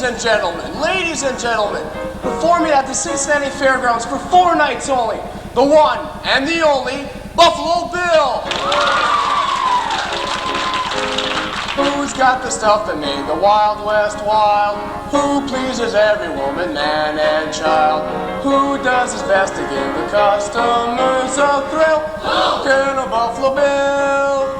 ladies and gentlemen, before me at the Cincinnati Fairgrounds for 4 nights only, the one and the only Buffalo Bill. Who's got the stuff that made the Wild West wild? Who pleases every woman, man, and child? Who does his best to give the customers a thrill? Colonel Buffalo Bill.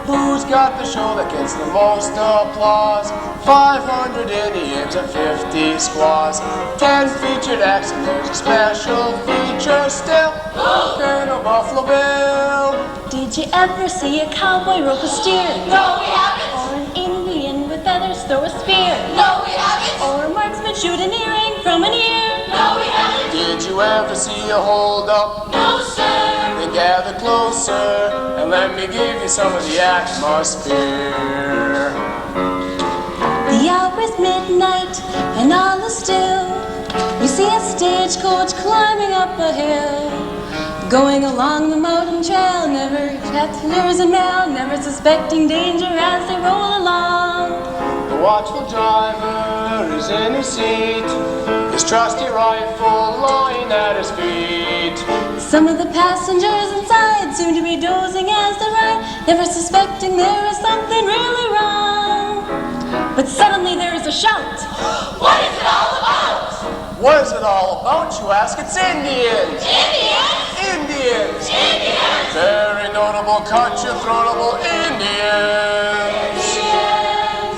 Who's got the show that gets the most applause? 500 Indians and 50 squaws. 10 featured acts and there's a special feature still. Colonel Buffalo Bill. Did you ever see a cowboy rope a steer? No, we haven't. Or an Indian with feathers throw a spear? No, we haven't. Or a marksman shoot an earring from an ear? No, we haven't. Did you ever see a hold up? No, sir. Then gather closer and let me give you some of the atmosphere. The hour is midnight and all is still. You see a stagecoach climbing up a hill, going along the mountain trail, never peddlers and mail, never suspecting danger as they roll along. The watchful driver is in his seat, his trusty rifle lying at his feet. Some of the passengers inside seem to be dozing as they ride, never suspecting there is something really wrong. But suddenly there is a shout. What is it all about? What is it all about, you ask? It's Indians! Indians? Indians! Indians! Very notable, cut-your-throatable Indians!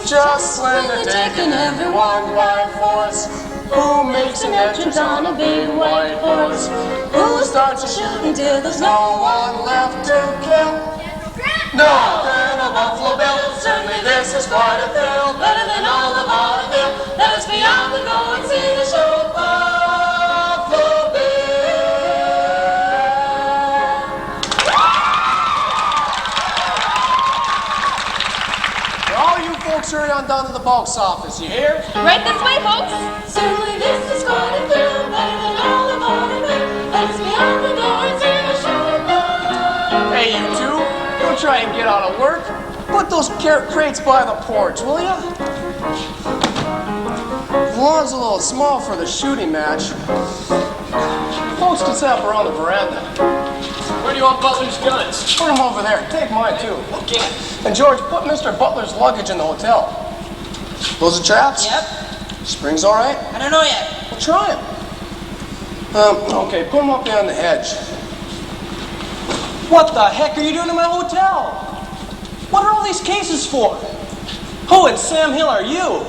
Just when they're taking everyone by force, who makes an entrance on a big white horse? Who starts to shoot until there's no one left to kill? No, Colonel Buffalo Bill. Certainly this is quite a thrill, better than all the vaudeville. Let us be on the go and see the show, Buffalo Bill. All you folks hurry on down to the box office, you hear? Right this way, folks. Certainly this is quite a thrill, better than all the vaudeville. Let us be on the go and see the show, Buffalo. Hey, you two, don't try and get out of work. Put those crates by the porch, will ya? The lawn's a little small for the shooting match. Folks can set up around the veranda. Where do you want Butler's guns? Put them over there. Take mine, too. Okay. And George, put Mr. Butler's luggage in the hotel. Those are traps? Yep. Springs all right? I don't know yet. Well, try them. Okay, put them up there on the edge. What the heck are you doing in my hotel? What are all these cases for? Who in Sam Hill are you?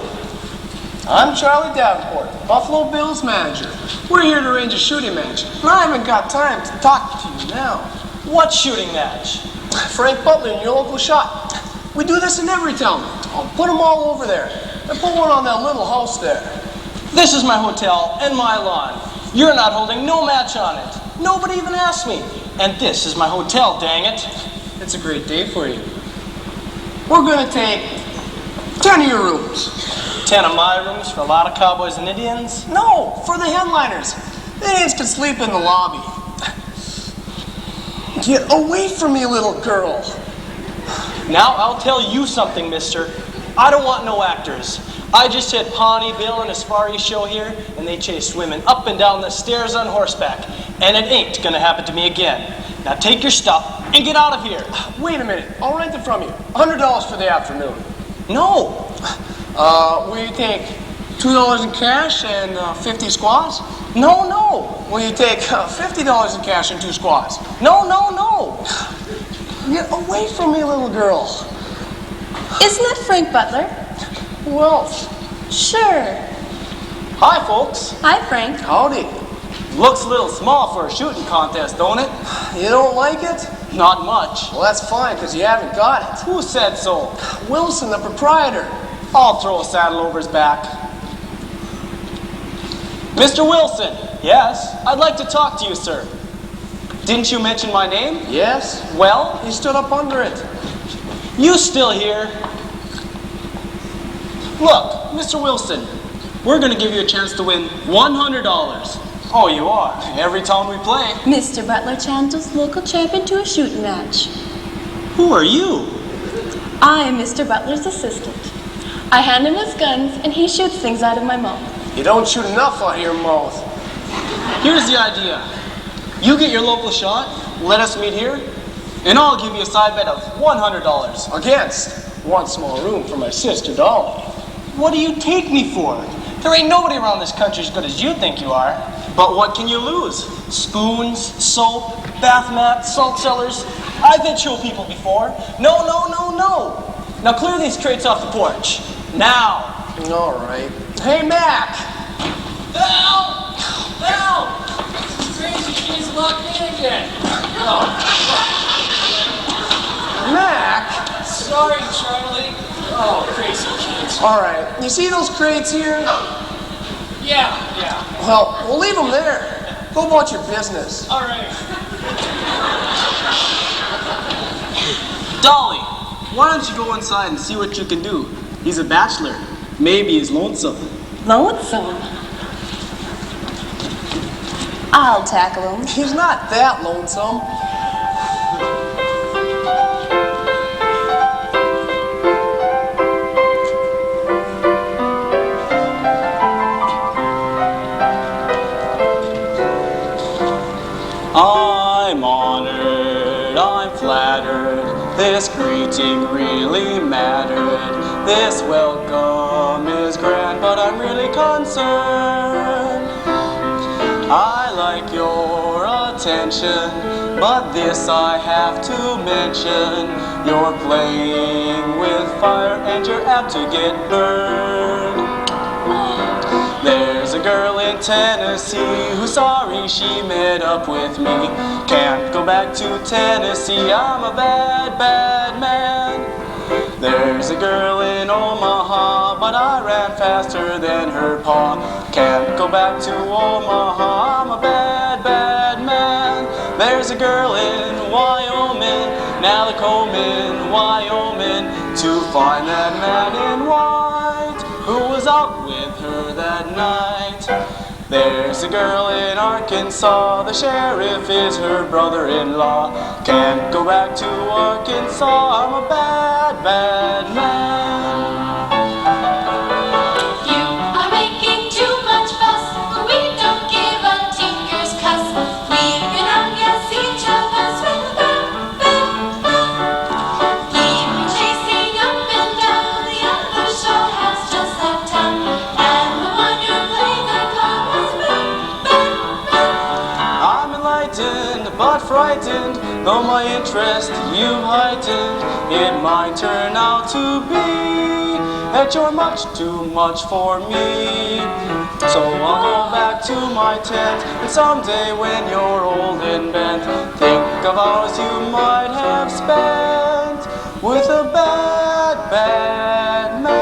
I'm Charlie Davenport, Buffalo Bill's manager. We're here to arrange a shooting match, and I haven't got time to talk to you now. What shooting match? Frank Butler in your local shop. We do this in every town. I'll put them all over there. And put one on that little house there. This is my hotel and my lawn. You're not holding no match on it. Nobody even asked me. And this is my hotel, dang it. It's a great day for you. We're going to take 10 of your rooms. 10 of my rooms for a lot of cowboys and Indians? No, for the headliners. The Indians can sleep in the lobby. Get away from me, little girl. Now, I'll tell you something, mister. I don't want no actors. I just hit Pawnee Bill and his Far East show here, and they chased women up and down the stairs on horseback. And it ain't gonna happen to me again. Now take your stuff and get out of here. Wait a minute. I'll rent it from you. $100 for the afternoon. No. Will you take $2 in cash and 50 squaws? No, no. Will you take $50 in cash and 2 squaws? No, no, no. Get away from me, little girl. Isn't that Frank Butler? Who else? Sure. Hi, folks. Hi, Frank. Howdy. Looks a little small for a shooting contest, don't it? You don't like it? Not much. Well, that's fine, because you haven't got it. Who said so? Wilson, the proprietor. I'll throw a saddle over his back. Mr. Wilson. Yes? I'd like to talk to you, sir. Didn't you mention my name? Yes? Well? He stood up under it. You still here? Look, Mr. Wilson, we're going to give you a chance to win $100. Oh, you are? Every time we play. Mr. Butler challenges local champion to a shooting match. Who are you? I am Mr. Butler's assistant. I hand him his guns, and he shoots things out of my mouth. You don't shoot enough out of your mouth. Here's the idea. You get your local shot, let us meet here, and I'll give you a side bet of $100. Against one small room for my sister Dolly. What do you take me for? There ain't nobody around this country as good as you think you are. But what can you lose? Spoons, soap, bath mats, salt cellars. I've been show people before. No, no, no, no. Now clear these crates off the porch. Now. All right. Hey, Mac. Help! Help! Crazy kids locked me in again. Mac. Sorry, Charlie. Oh, crazy kids. All right. You see those crates here? Yeah. Well, we'll leave them there. Go about your business. All right. Dolly, why don't you go inside and see what you can do? He's a bachelor. Maybe he's lonesome. Lonesome. I'll tackle him. He's not that lonesome. I'm honored, I'm flattered, this greeting really mattered. This welcome is grand, but I'm really concerned. I like your attention, but this I have to mention. You're playing with fire and you're apt to get burned. There's a girl in Tennessee who's sorry she met up with me. Can't go back to Tennessee, I'm a bad, bad man. There's a girl in Omaha, but I ran faster than her pa. Can't go back to Omaha, I'm a bad, bad man. There's a girl in Wyoming, now they're combing Wyoming to find that man in white who was out with her that night. There's a girl in Arkansas, the sheriff is her brother-in-law. Can't go back to Arkansas, I'm a bad, bad man. You are making too much fuss, but we don't give a tinker's cuss. We've been out, yes, each of us with a bad, bad, bad. We've been chasing up and down, the other show has just left town. And the one who played the card was bad, bad, bad. I'm enlightened, but frightened, though my interest you've heightened. It might turn out to be that you're much too much for me. So I'll go back to my tent, and someday when you're old and bent, think of hours you might have spent with a bad, bad man.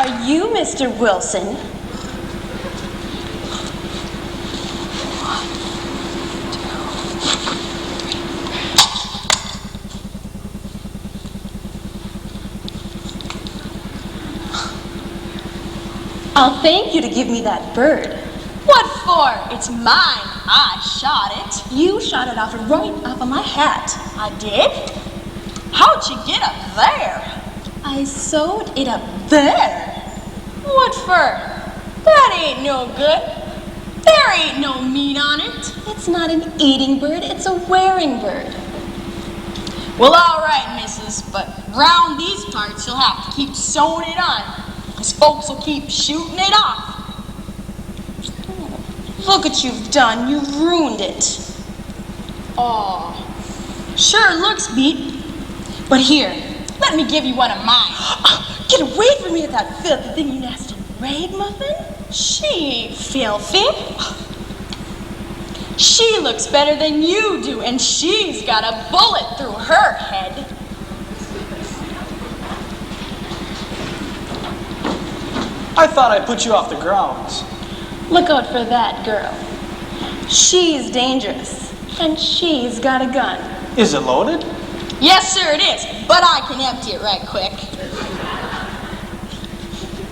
are you, Mr. Wilson? I'll thank you to give me that bird. What for? It's mine. I shot it. You shot it right off of my hat. I did? How'd you get up there? I sewed it up there. What for? That ain't no good. There ain't no meat on it. It's not an eating bird, it's a wearing bird. Well, all right, missus, but round these parts you'll have to keep sewing it on, 'cause folks will keep shooting it off. Look what you've done. You've ruined it. Oh, sure looks beat. But here, let me give you one of mine. Get away from me with that filthy thing, you nasty ragamuffin. She ain't filthy. She looks better than you do, and she's got a bullet through her head. I thought I put you off the grounds. Look out for that girl. She's dangerous, and she's got a gun. Is it loaded? Yes, sir, it is, but I can empty it right quick.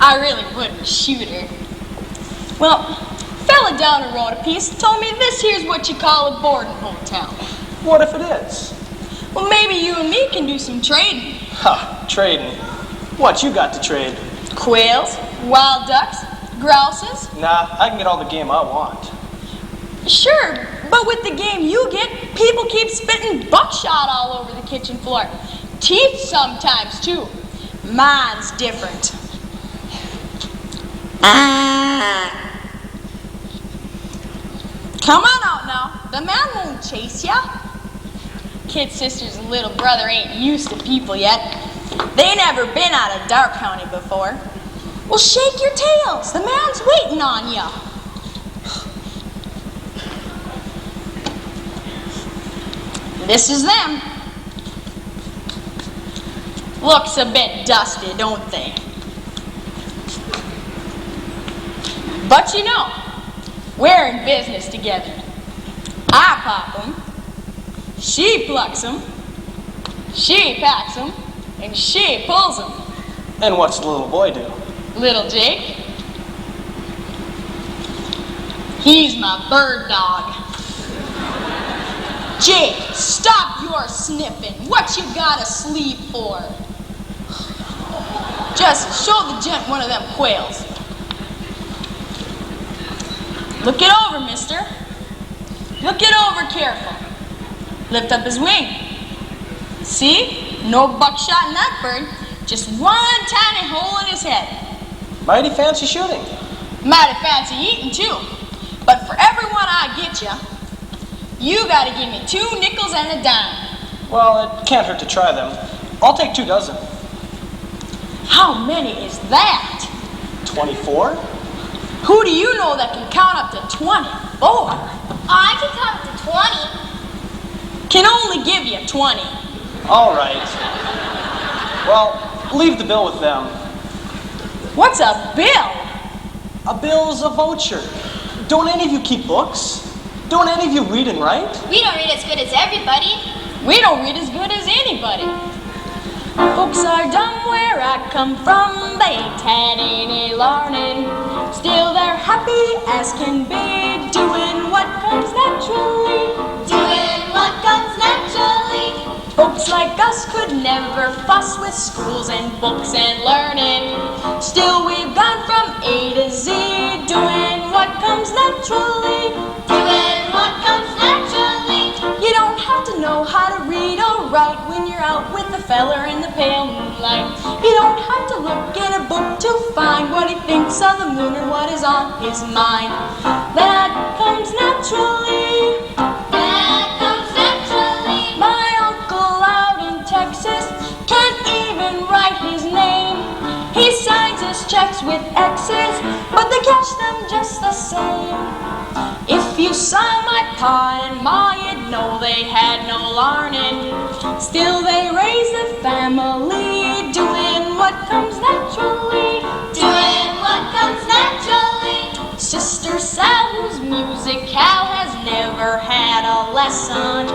I really wouldn't shoot her. Well, fella down the road a piece told me this here's what you call a boarding hotel. What if it is? Well, maybe you and me can do some trading. Ha, trading. What you got to trade? Quails, wild ducks, grouses. Nah, I can get all the game I want. Sure, but with the game you get, people keep spitting buckshot all over the kitchen floor. Teeth sometimes, too. Mine's different. Come on out now. The man won't chase ya. Kid sister's little brother ain't used to people yet. They never been out of Dark County before. Well, shake your tails. The man's waiting on ya. This is them. Looks a bit dusty, don't they? But you know, we're in business together. I pop them, she plucks them, she packs them, and she pulls them. And what's the little boy do? Little Jake, he's my bird dog. Jake, stop your sniffing. What you got to sleep for? Just show the gent one of them quails. Look it over, mister. Look it over careful. Lift up his wing. See? No buckshot in that bird. Just one tiny hole in his head. Mighty fancy shooting. Mighty fancy eating, too. But for every one I get you gotta give me 2 nickels and a dime. Well, it can't hurt to try them. I'll take 2 dozen. How many is that? 24? Who do you know that can count up to 24? I can count to 20. Can only give you 20. All right. Well, leave the bill with them. What's a bill? A bill's a voucher. Don't any of you keep books? Don't any of you read and write? We don't read as good as everybody. We don't read as good as anybody. Folks are dumb where I come from. They ain't had any learning. Still they're happy as can be, doing what comes naturally. Doing what comes naturally. Folks like us could never fuss with schools and books and learning. Still we've gone from A to Z, doing what comes naturally. Doing what comes naturally. You don't have to know how to read or write when you're out with the feller in the pale moonlight. You don't have to look in a book to find what he thinks of the moon or what is on his mind. That comes naturally. That comes naturally. My uncle out in Texas can't even write his name. He signs his checks with X's, but they cash them just the same. If you saw my pa and ma, you'd know they had no learning. Still they raised a family, doing what comes naturally. Doing what comes naturally. Sister Sal, whose music Cal has never had a lesson.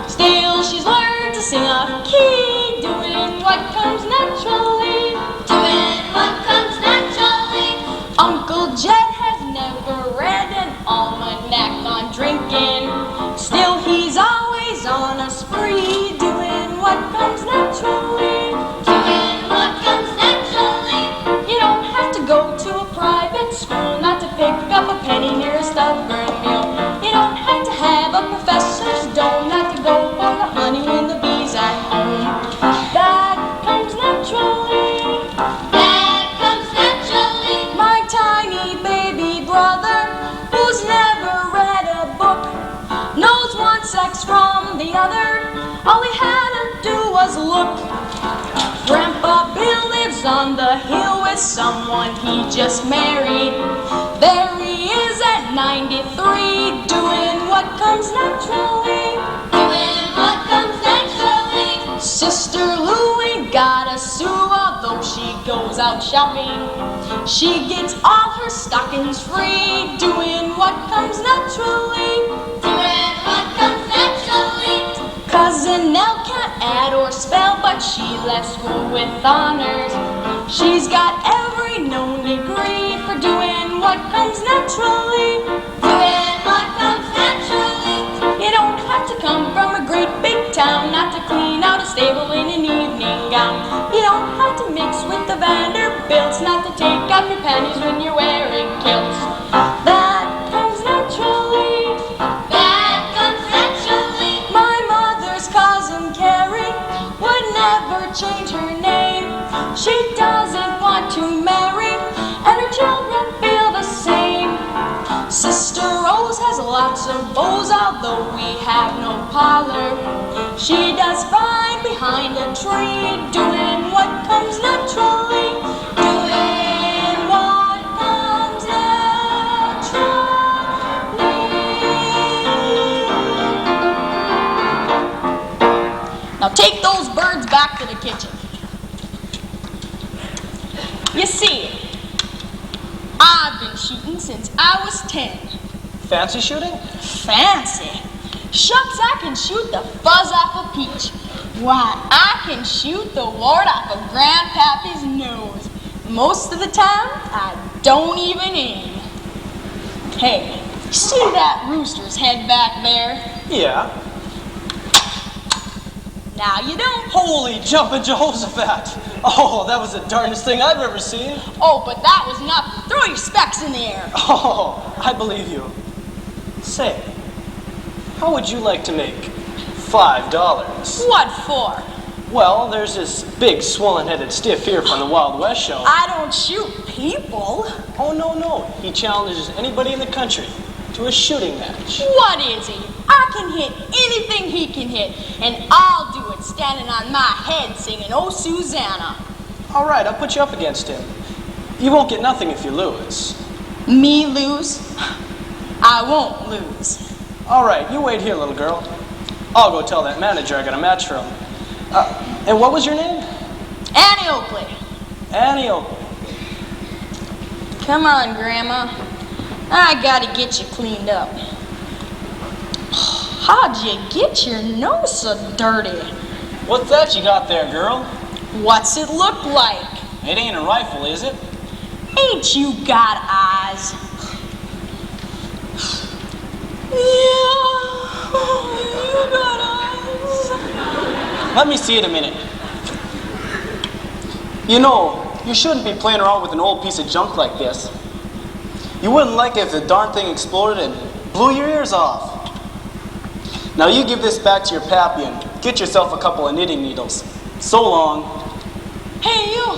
Still, she's learned to sing a key, doing what comes naturally. Doing what comes naturally. Uncle Jed has never read an almanac on drinking. Still, he's always on a spree, doing what comes naturally. Doing what comes naturally. You don't have to go to a private school not to pick up a penny near a stubborn mule. You don't have to have a professor's dome not to go for the honey when the bees at home. That comes naturally. That comes naturally. My tiny baby brother, who's never read a book, knows one sex from the other. All he had to do was look. Grandpa Bill lives on the hill with someone he just married. There he is at 93, doing what comes naturally. Doing what comes naturally. Sister Lou ain't got a sou, although she goes out shopping. She gets all her stockings free, doing what comes naturally. Doing what comes naturally. Cousin Nell can't add or spell, but she left school with honors. She's got every known degree for doing what comes naturally. Doing what comes naturally. You don't have to come from a great big town not to clean out a stable in an evening gown. You don't have to mix with the Vanderbilts not to take off your panties when you're wearing kilts. That comes naturally. That comes naturally. My mother's cousin Carrie would never change her name. She doesn't want to marry, and her children feel the same. Sister Rose has lots of beaux, although we have no parlor. She does fine behind a tree, doing what comes naturally. Doing what comes naturally. Now take those birds back to the kitchen. You see, I've been shooting since I was 10. Fancy shooting? Fancy? Shucks, I can shoot the fuzz off a peach. Why, I can shoot the wart off of Grandpappy's nose. Most of the time, I don't even aim. Hey, see that rooster's head back there? Yeah. Now you don't. Holy jumping Jehoshaphat! Oh, that was the darndest thing I've ever seen. Oh, but that was nothing. Throw your specs in the air. Oh, I believe you. Say, how would you like to make $5? What for? Well, there's this big swollen-headed stiff here from the Wild West show. I don't shoot people. Oh, no. He challenges anybody in the country to a shooting match. What is he? I can hit anything he can hit, and I'll do it standing on my head singing Oh Susanna. All right, I'll put you up against him. You won't get nothing if you lose. Me lose? I won't lose. All right, you wait here, little girl. I'll go tell that manager I got a match for him. And what was your name? Annie Oakley. Annie Oakley. Come on, Grandma. I gotta get you cleaned up. How'd you get your nose so dirty? What's that you got there, girl? What's it look like? It ain't a rifle, is it? Ain't you got eyes? Yeah, you got eyes. Let me see it a minute. You know, you shouldn't be playing around with an old piece of junk like this. You wouldn't like it if the darn thing exploded and blew your ears off. Now you give this back to your pappy and get yourself a couple of knitting needles. So long. Hey, you,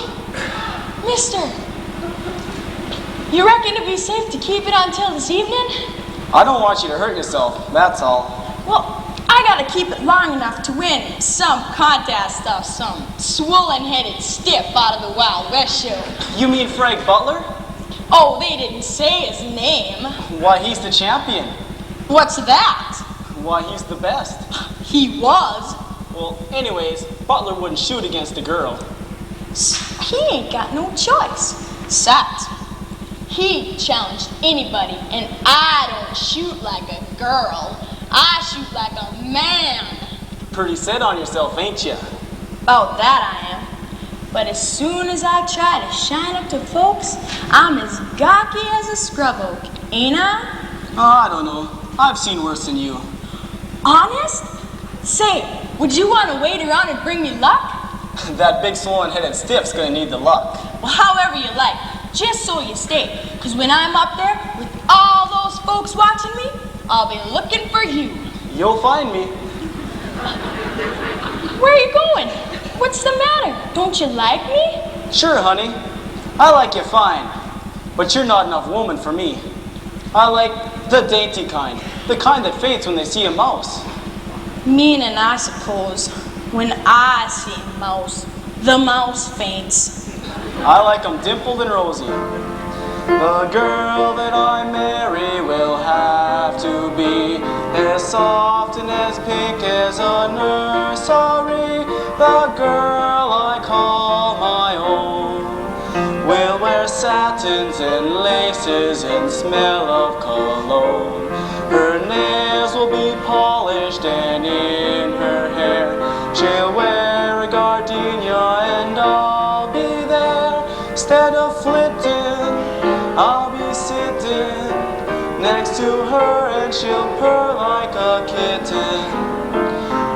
mister. You reckon it'd be safe to keep it until this evening? I don't want you to hurt yourself, that's all. Well, I gotta keep it long enough to win some contest of some swollen-headed stiff out of the Wild West show. You mean Frank Butler? Oh, they didn't say his name. Why, he's the champion. What's that? Why, he's the best. He was. Well, anyways, Butler wouldn't shoot against a girl. He ain't got no choice. Besides, he challenged anybody, and I don't shoot like a girl. I shoot like a man. Pretty set on yourself, ain't ya? About that I am. But as soon as I try to shine up to folks, I'm as gawky as a scrub oak, ain't I? I don't know. I've seen worse than you. Honest? Say, would you want to wait around and bring me luck? That big swollen-headed stiff's gonna need the luck. Well, however you like, just so you stay. Because when I'm up there with all those folks watching me, I'll be looking for you. You'll find me. Where are you going? What's the matter? Don't you like me? Sure, honey. I like you fine. But you're not enough woman for me. I like the dainty kind. The kind that faints when they see a mouse. Meaning, I suppose, when I see a mouse, the mouse faints. I like 'em dimpled and rosy. The girl that I marry will have to be as soft and as pink as a nursery. The girl I call my own will wear satins and laces and smell of cologne. Her nails will be polished and in her hair she'll wear a gardenia, and I'll be there. Instead of flitting, I'll be sitting next to her, and she'll purr like a kitten.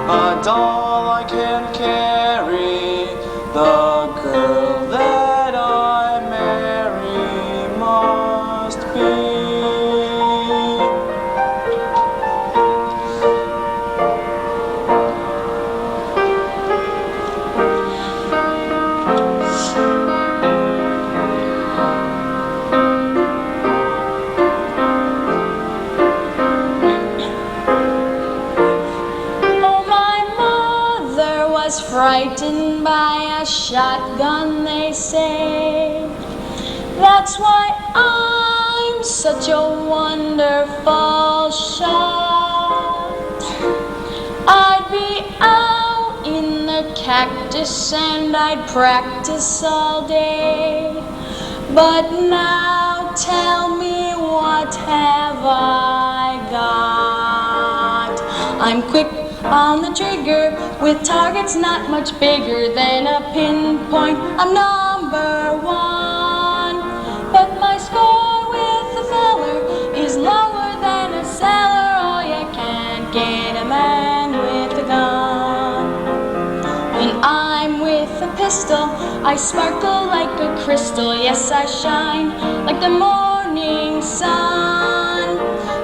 A doll I can carry, the girl that I marry must be. Frightened by a shotgun, they say. That's why I'm such a wonderful shot. I'd be out in the cactus and I'd practice all day. But now tell me, what have I got? I'm quick on the trigger with targets not much bigger than a pinpoint. I'm number one, but my score with the feller is lower than a cellar. Oh, you can't get a man with a gun. When I'm with a pistol, I sparkle like a crystal. Yes, I shine like the morning sun,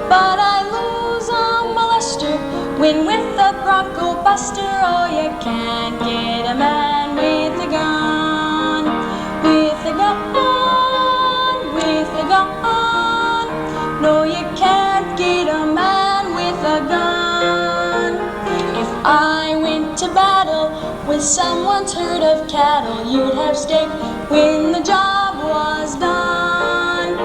but I lose on my luster when with a Bronco Buster. Oh, you can't get a man with a gun, with a gun, with a gun. No, you can't get a man with a gun. If I went to battle with someone's herd of cattle, you'd have steak when the job was done.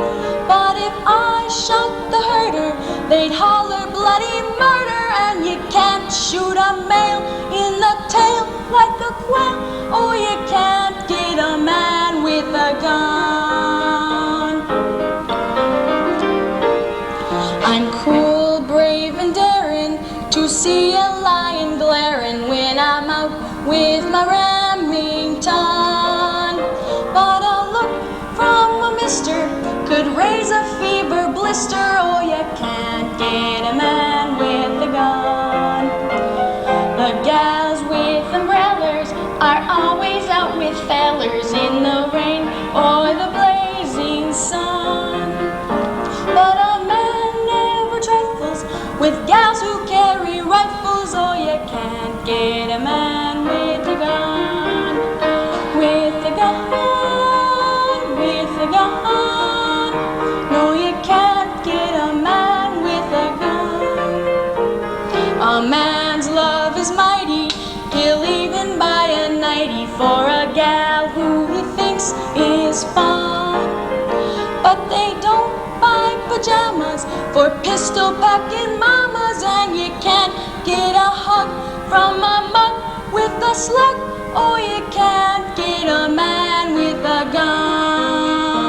But if I shot the herder, they'd holler bloody murder. And you can't shoot a male in the tail like a quail. Oh, you can't get a man with a gun. I'm cool, brave, and daring to see a lion glaring when I'm out with my Remington. But a look from a mister could raise a fever blister. Oh, you can't get a man with a gun. The gals with umbrellas are always out with fellers in the rain or the blazing sun. But a man never trifles with gals who carry rifles. Oh, you can't get a man with a gun, with a gun, with a gun. No, you can't get a man with a gun. A man's love is mighty, he'll even buy a nightie for a gal who he thinks is fun. But they don't buy pajamas for pistol-packing mamas, and you can't get a hug from a mug with a slug. Oh, you can't get a man with a gun.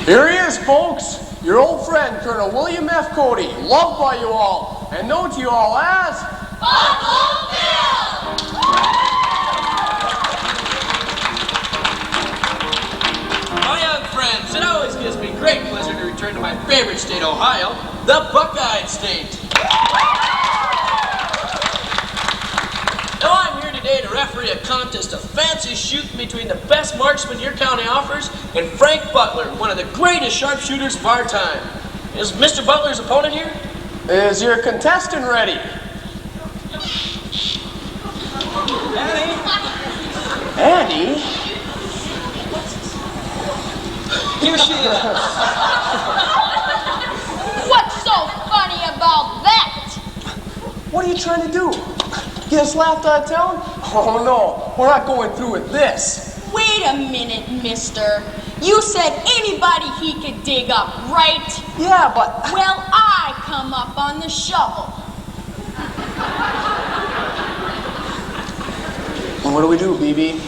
Here he is, folks. Your old friend, Colonel William F. Cody, loved by you all, and known to you all as... Buffalo Bill! My young friends, it always gives me great pleasure to return to my favorite state, Ohio, the Buckeye State. Now I'm here today to referee a contest of fancy shooting between the best marksman your county offers and Frank Butler, one of the greatest sharpshooters of our time. Is Mr. Butler's opponent here? Is your contestant ready? Annie? Here she is. What's so funny about that? What are you trying to do? Get us laughed out of town? Oh no, we're not going through with this. Wait a minute, mister. You said anybody he could dig up, right? Yeah, but... Well, I come up on the shovel. And what do we do, BB?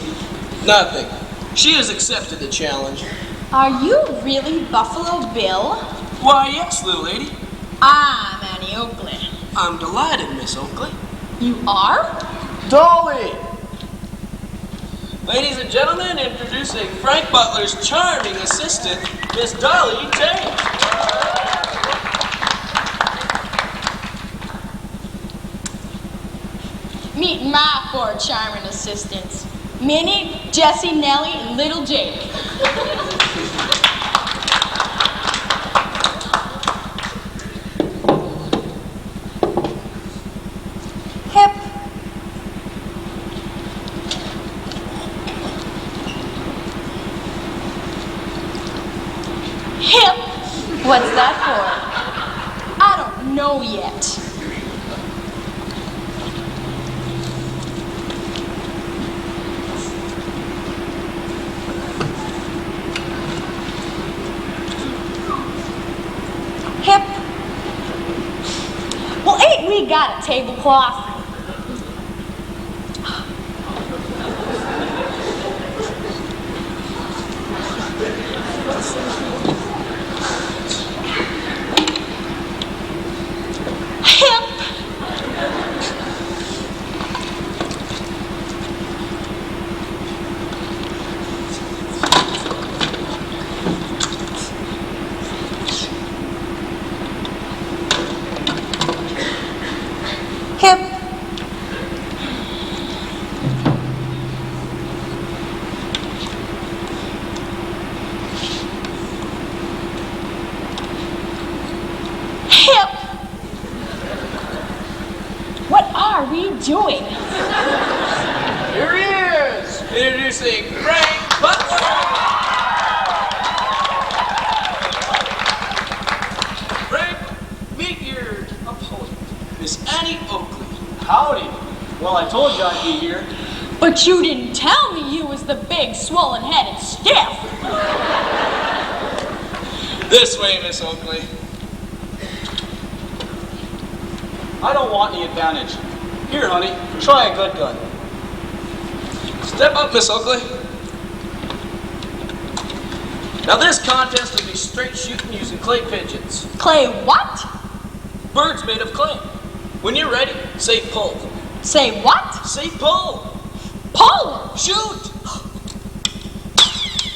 Nothing. She has accepted the challenge. Are you really Buffalo Bill? Why, yes, little lady. I'm Annie Oakley. I'm delighted, Miss Oakley. You are? Dolly! Ladies and gentlemen, introducing Frank Butler's charming assistant, Miss Dolly Tate. Meet my four charming assistants. Minnie, Jessie, Nellie, and little Jake. Hip. Hip? What's that for? I don't know yet. Hip. Well, ain't we got a tablecloth? Hip. Hip. Hip. What are we doing? Here he is, introducing Frank Butler. Frank, meet your opponent, Miss Annie Oakley. Howdy. Well, I told you I'd be here. But you didn't tell me you was the big, swollen-headed stiff. This way, Miss Oakley. I don't want any advantage. Here, honey, try a good gun. Step up, Miss Oakley. Now this contest will be straight shooting using clay pigeons. Clay what? Birds made of clay. When you're ready, say pull. Say what? Say pull. Pull! Shoot.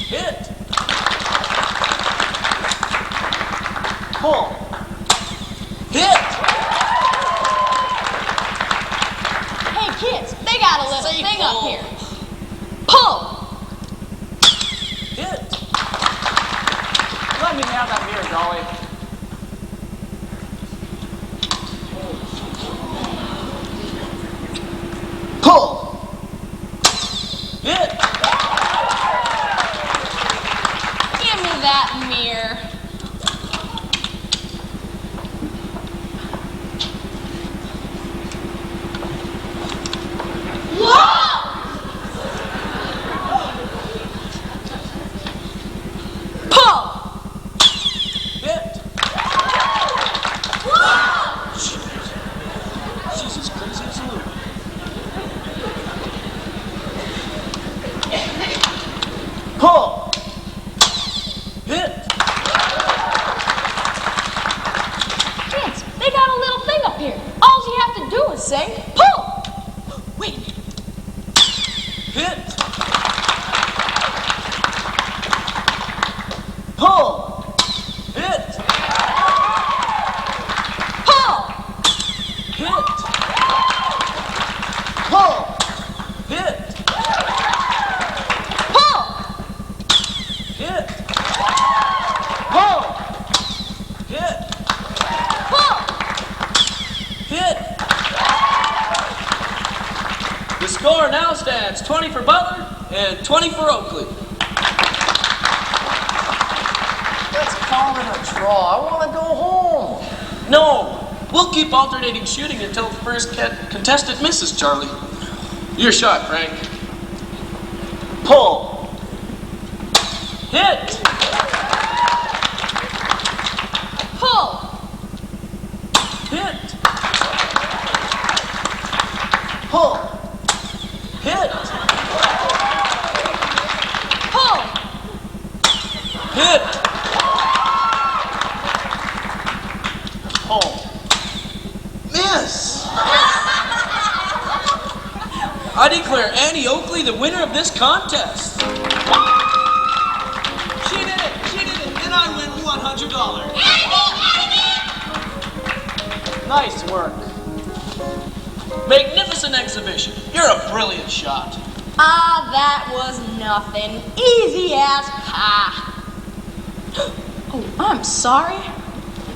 Hit. Pull. Hit. Hey kids, they got a little Say thing pull. up here. Pull! Hit. Let me have that mirror, Dolly. Pull. Hit. Give me that mirror. Pull! Hit. She's as crazy as a loon. Pull. Hit. Pull! Hit! Pull! Hit! Pull! Hit! Pull! Hit! Pull! Hit! Pull! Hit! The score now stands 20 for Butler and 20 for Oakley. Let's call it a draw. I want to go home. No! We'll keep alternating shooting until the first contestant misses, Charlie. Your shot, Frank. Pull! Hit! Pull! Hit! Pull! Hit! Pull! Hit! Pull! Miss! I declare Annie Oakley the winner of this contest. She did it! She did it! And I win $100. Nice work. Magnificent exhibition. You're a brilliant shot. Ah, that was nothing. Easy as pie. Oh, I'm sorry.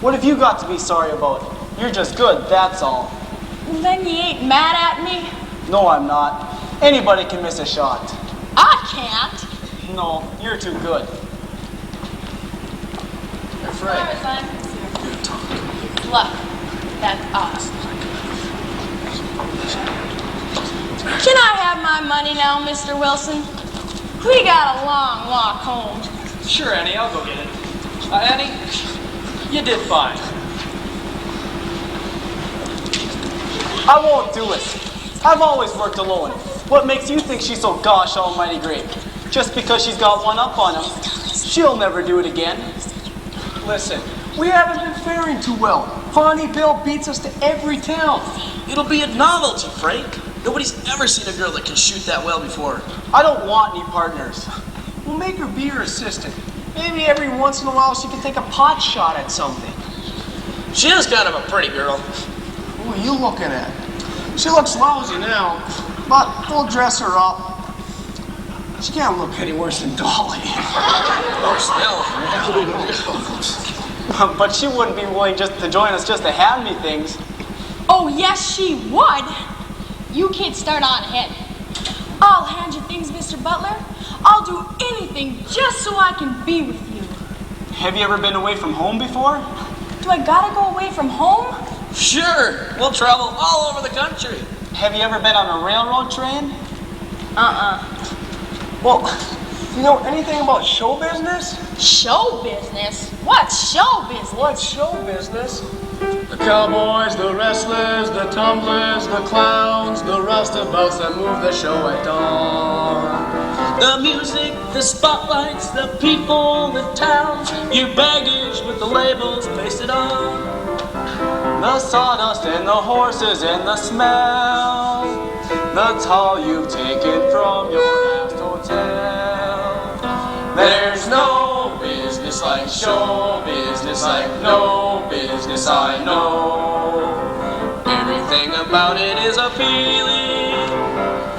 What have you got to be sorry about? You're just good, that's all. Then you ain't mad at me? No, I'm not. Anybody can miss a shot. I can't. No, you're too good. Hey, Frank. Look, that's us. Can I have my money now, Mr. Wilson? We got a long walk home. Sure, Annie, I'll go get it. Annie, you did fine. I won't do it. I've always worked alone. What makes you think she's so gosh almighty great? Just because she's got one up on him, she'll never do it again. Listen, we haven't been faring too well. Pawnee Bill beats us to every town. It'll be a novelty, Frank. Nobody's ever seen a girl that can shoot that well before. I don't want any partners. We'll make her be your assistant. Maybe every once in a while she can take a pot shot at something. She is kind of a pretty girl. Who are you looking at? She looks lousy now, but we'll dress her up. She can't look any worse than Dolly. Or still. But she wouldn't be willing just to join us just to hand me things. Oh, yes, she would. You kids start on ahead. I'll hand you things, Mr. Butler. I'll do anything just so I can be with you. Have you ever been away from home before? Do I gotta go away from home? Sure, we'll travel all over the country. Have you ever been on a railroad train? Well, you know anything about show business? Show business? What's show business? What's show business? The cowboys, the wrestlers, the tumblers, the clowns, the roustabouts that move the show at dawn. The music, the spotlights, the people, the towns, your baggage with the labels pasted on. The sawdust and the horses and the smell. That's all you've taken from your last hotel. There's no business like show business, like no business I know. Everything about it is appealing.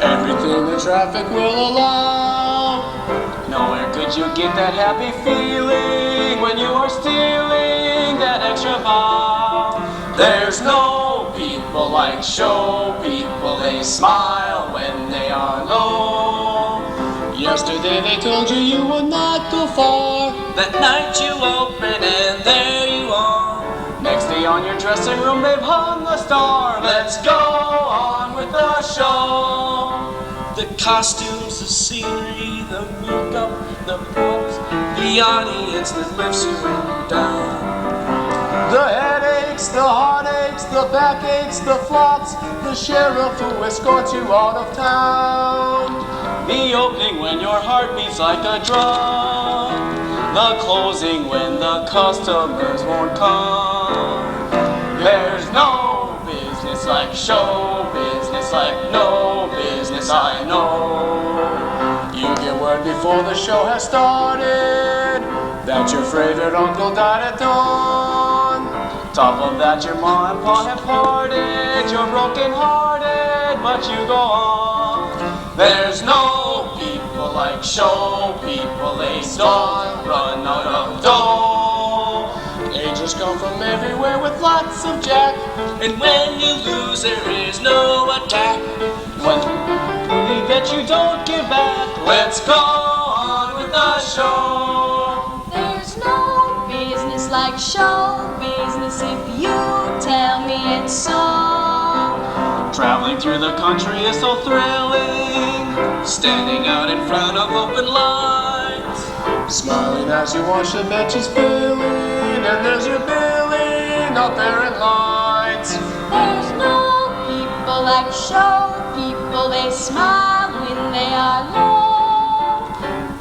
Everything the traffic will allow. Nowhere could you get that happy feeling when you are stealing that extra bow. There's no people like show people. They smile when they are low. Yesterday they told you you would not go far. That night you open and there you are. Next day on your dressing room they've hung the star. Let's go on with the show. The costumes, the scenery, the makeup, the props, the audience that lifts you down. The headaches, the heartaches, the backaches, the flops, the sheriff who escorts you out of town. The opening when your heart beats like a drum. The closing when the customers won't come. There's no business like show business, like no business I know. You get word before before the show has started that your favorite uncle died at dawn. Top of that, your mom and pa have parted. You're broken hearted, but you go on. There's no people like show people, they don't run out of dough. Angels come from everywhere with lots of jack, And when you lose, there is no attack. When you get, you don't give back. let's go on with the show. There's no business like show business if you tell me it's so. Traveling through the country is so thrilling. Standing out in front of open lines. Smiling as you watch the benches filling, and there's your billing up there in lines. There's no people like show people, they smile when they are low.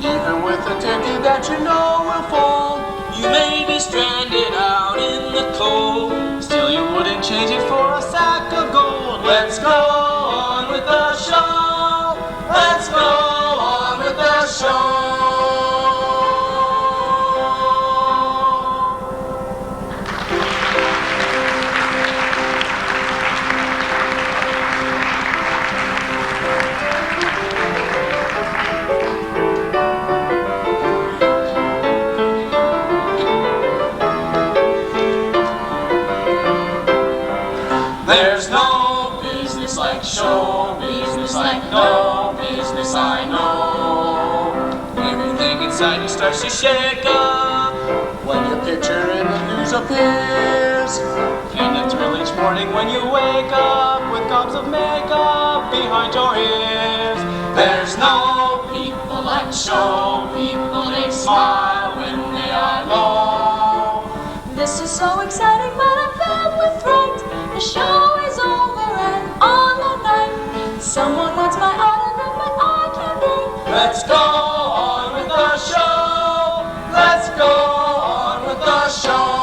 Even with a ticket that you know will fold, You may be stranded out in the cold. Still, you wouldn't change it for a sack of gold. let's go on with the show. Let's go on with the show. There's no business like show business, like no business I know. Everything inside you starts to shake up. When your picture in the news appears, And a thrill each morning when you wake up with gobs of makeup behind your ears. there's no people like show people, they smile when they are low. This is so exciting, but I'm filled with fright. The show is over and on the night. Someone wants my autograph, but I can't wait. Let's go on with the show. Let's go on with the show.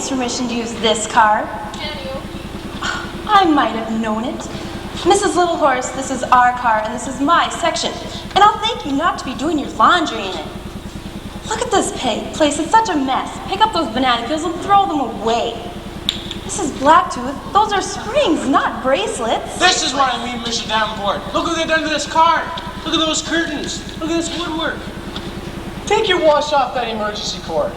Permission to use this car? I might have known it. Mrs. Little Horse, this is our car, and this is my section. And I'll thank you not to be doing your laundry in it. Look at this place. It's such a mess. Pick up those banana peels and throw them away. Mrs. Blacktooth, those are springs, not bracelets. This is what I mean, Mr. Davenport. Look what they've done to this car. Look at those curtains. Look at this woodwork. Take your wash off that emergency cord.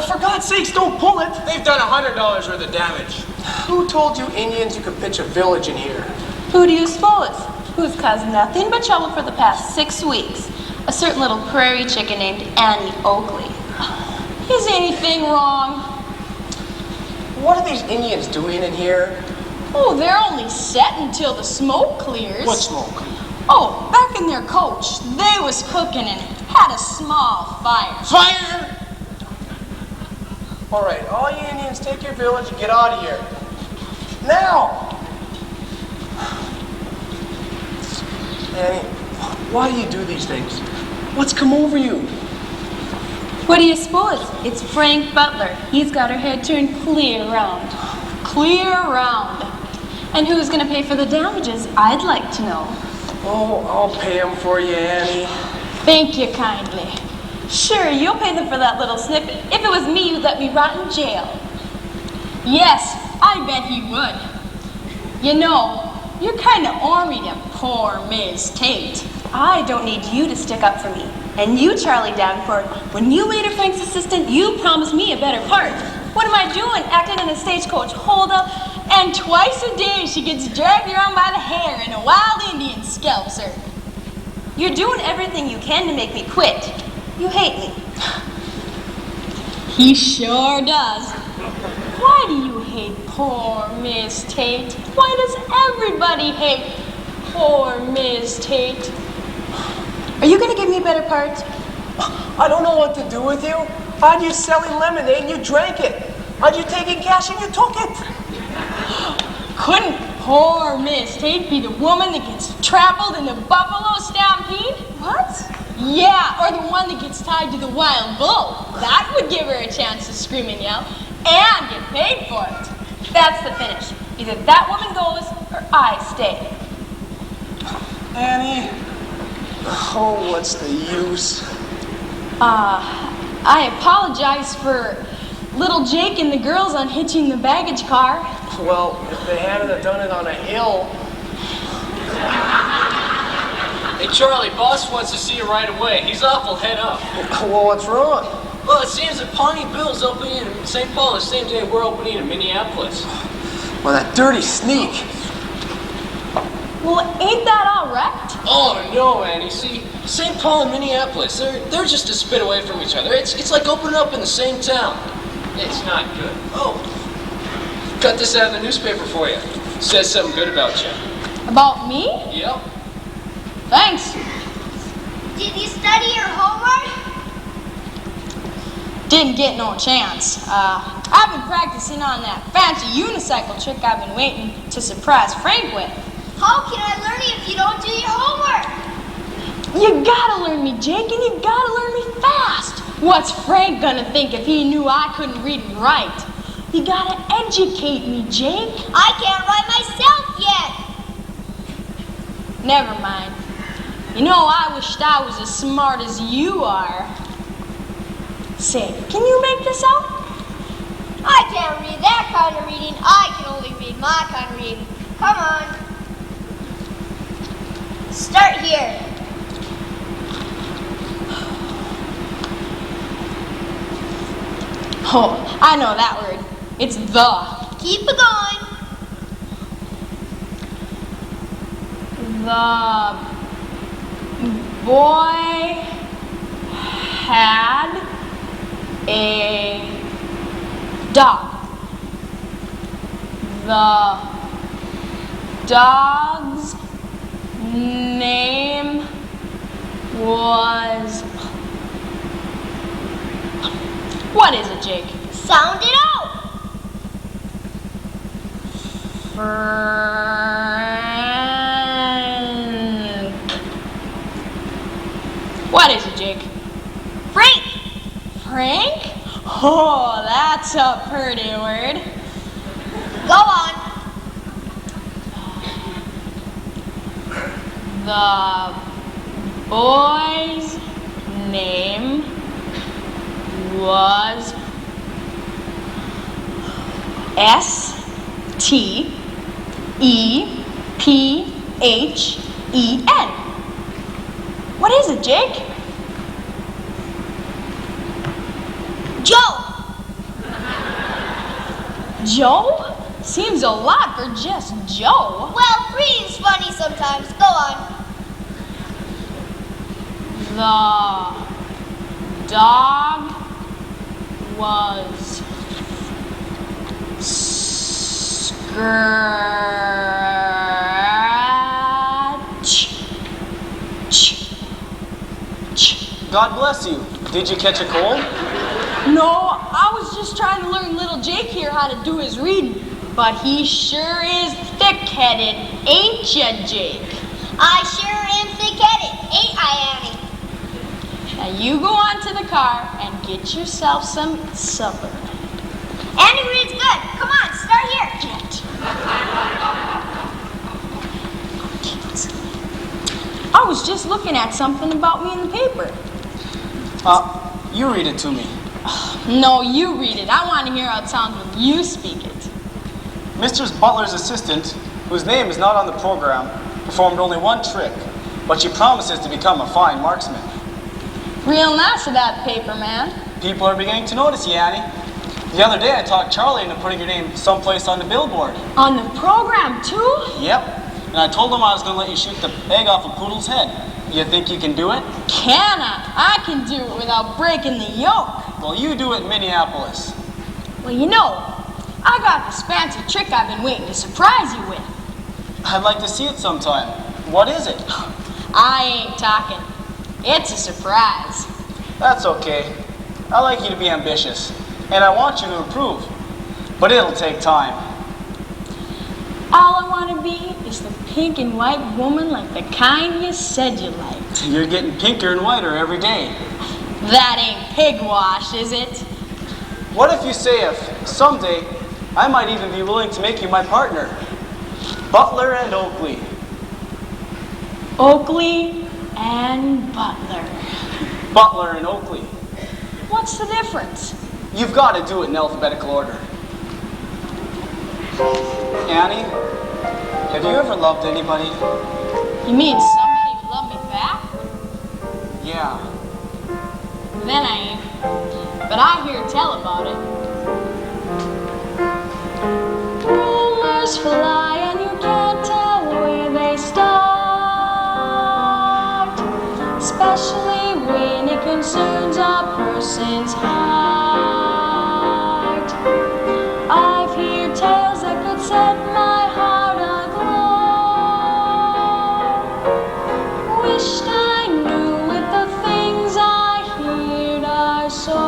For God's sakes, don't pull it. They've done $100 worth of damage. Who told you Indians you could pitch a village in here? Who do you suppose? Who's caused nothing but trouble for the past 6 weeks? A certain little prairie chicken named Annie Oakley. Is anything wrong? What are these Indians doing in here? Oh, they're only set until the smoke clears. What smoke? Oh, back in their coach, they was cooking and had a small fire. Fire! All right, all you Indians, take your village and get out of here. Now! Annie, why do you do these things? What's come over you? What do you suppose? It's Frank Butler. He's got her head turned clear round. Clear round. And who's going to pay for the damages? I'd like to know. Oh, I'll pay him for you, Annie. Thank you kindly. Sure, you'll pay them for that little snippet. If it was me, you'd let me rot in jail. Yes, I bet he would. You know, you're kind of ornery to poor Miss Tate. I don't need you to stick up for me. And you, Charlie Davenport, when you later Frank's assistant, you promised me a better part. What am I doing? Acting in a stagecoach holdup? And twice a day she gets dragged around by the hair and a wild Indian scalps her. You're doing everything you can to make me quit. You hate me. He sure does. Why do you hate poor Miss Tate? Why does everybody hate poor Miss Tate? Are you going to give me a better part? I don't know what to do with you. I'd you selling lemonade and you drank it. I'd you taking cash and you took it. Couldn't poor Miss Tate be the woman that gets trampled in the buffalo stampede? What? Yeah, or the one that gets tied to the wild bull. That would give her a chance to scream and yell and get paid for it. That's the finish. Either that woman goes or I stay. Annie, oh, what's the use? I apologize for little Jake and the girls unhitching the baggage car. Well, if they hadn't have done it on a hill. Hey, Charlie, boss wants to see you right away. He's awful head up. Well, what's wrong? Well, it seems that Pawnee Bill's opening in St. Paul the same day we're opening in Minneapolis. Well, that dirty sneak. Well, ain't that all wrecked? Oh, no, Annie. See, St. Paul and Minneapolis, they're just a spit away from each other. It's like opening up in the same town. It's not good. Oh, got this out of the newspaper for you. Says something good about you. About me? Yep. Thanks. Did you study your homework? Didn't get no chance. I've been practicing on that fancy unicycle trick I've been waiting to surprise Frank with. How can I learn it if you don't do your homework? You gotta learn me, Jake, and you gotta learn me fast. What's Frank gonna think if he knew I couldn't read and write? You gotta educate me, Jake. I can't write myself yet. Never mind. You know, I wished I was as smart as you are. Say, can you make this out? I can't read that kind of reading. I can only read my kind of reading. Come on. Start here. Oh, I know that word. It's the. Keep it going. The boy had a dog. The dog's name was... What is it, Jake? Sound it out. Frank. What is it, Jake? Frank. Frank? Oh, that's a pretty word. Go on. The boy's name was Stephen. What is it, Jake? Joe. Joe? Seems a lot for just Joe. Well, reading's funny sometimes. Go on. The dog was God bless you. Did you catch a cold? No, I was just trying to learn little Jake here how to do his reading. But he sure is thick-headed, ain't ya, Jake? I sure am thick-headed, ain't I, Annie? Now you go on to the car and get yourself some supper. Annie reads good. Come on, start here. I was just looking at something about me in the paper. You read it to me. No, you read it. I want to hear how it sounds when you speak it. Mr. Butler's assistant, whose name is not on the program, performed only one trick, but she promises to become a fine marksman. Real nice of that paper, man. People are beginning to notice you, Annie. The other day I talked Charlie into putting your name someplace on the billboard. On the program, too? Yep. And I told him I was going to let you shoot the egg off a poodle's head. You think you can do it? Can I? I can do it without breaking the yoke. Well, you do it in Minneapolis. Well, you know, I got this fancy trick I've been waiting to surprise you with. I'd like to see it sometime. What is it? I ain't talking. It's a surprise. That's okay. I like you to be ambitious, and I want you to improve. But it'll take time. All I want to be is the pink and white woman like the kind you said you liked. You're getting pinker and whiter every day. That ain't pig wash, is it? What if you say if someday I might even be willing to make you my partner? Butler and Oakley. Oakley and Butler. Butler and Oakley. What's the difference? You've got to do it in alphabetical order. Annie, have you ever loved anybody? You mean somebody who loved me back? Yeah. Then I ain't. But I hear tell about it. Rumors fly and you can't tell where they start, especially when it concerns a person's heart. I've heard tales that could set my heart aglow. Wished I knew if the things I heard are so.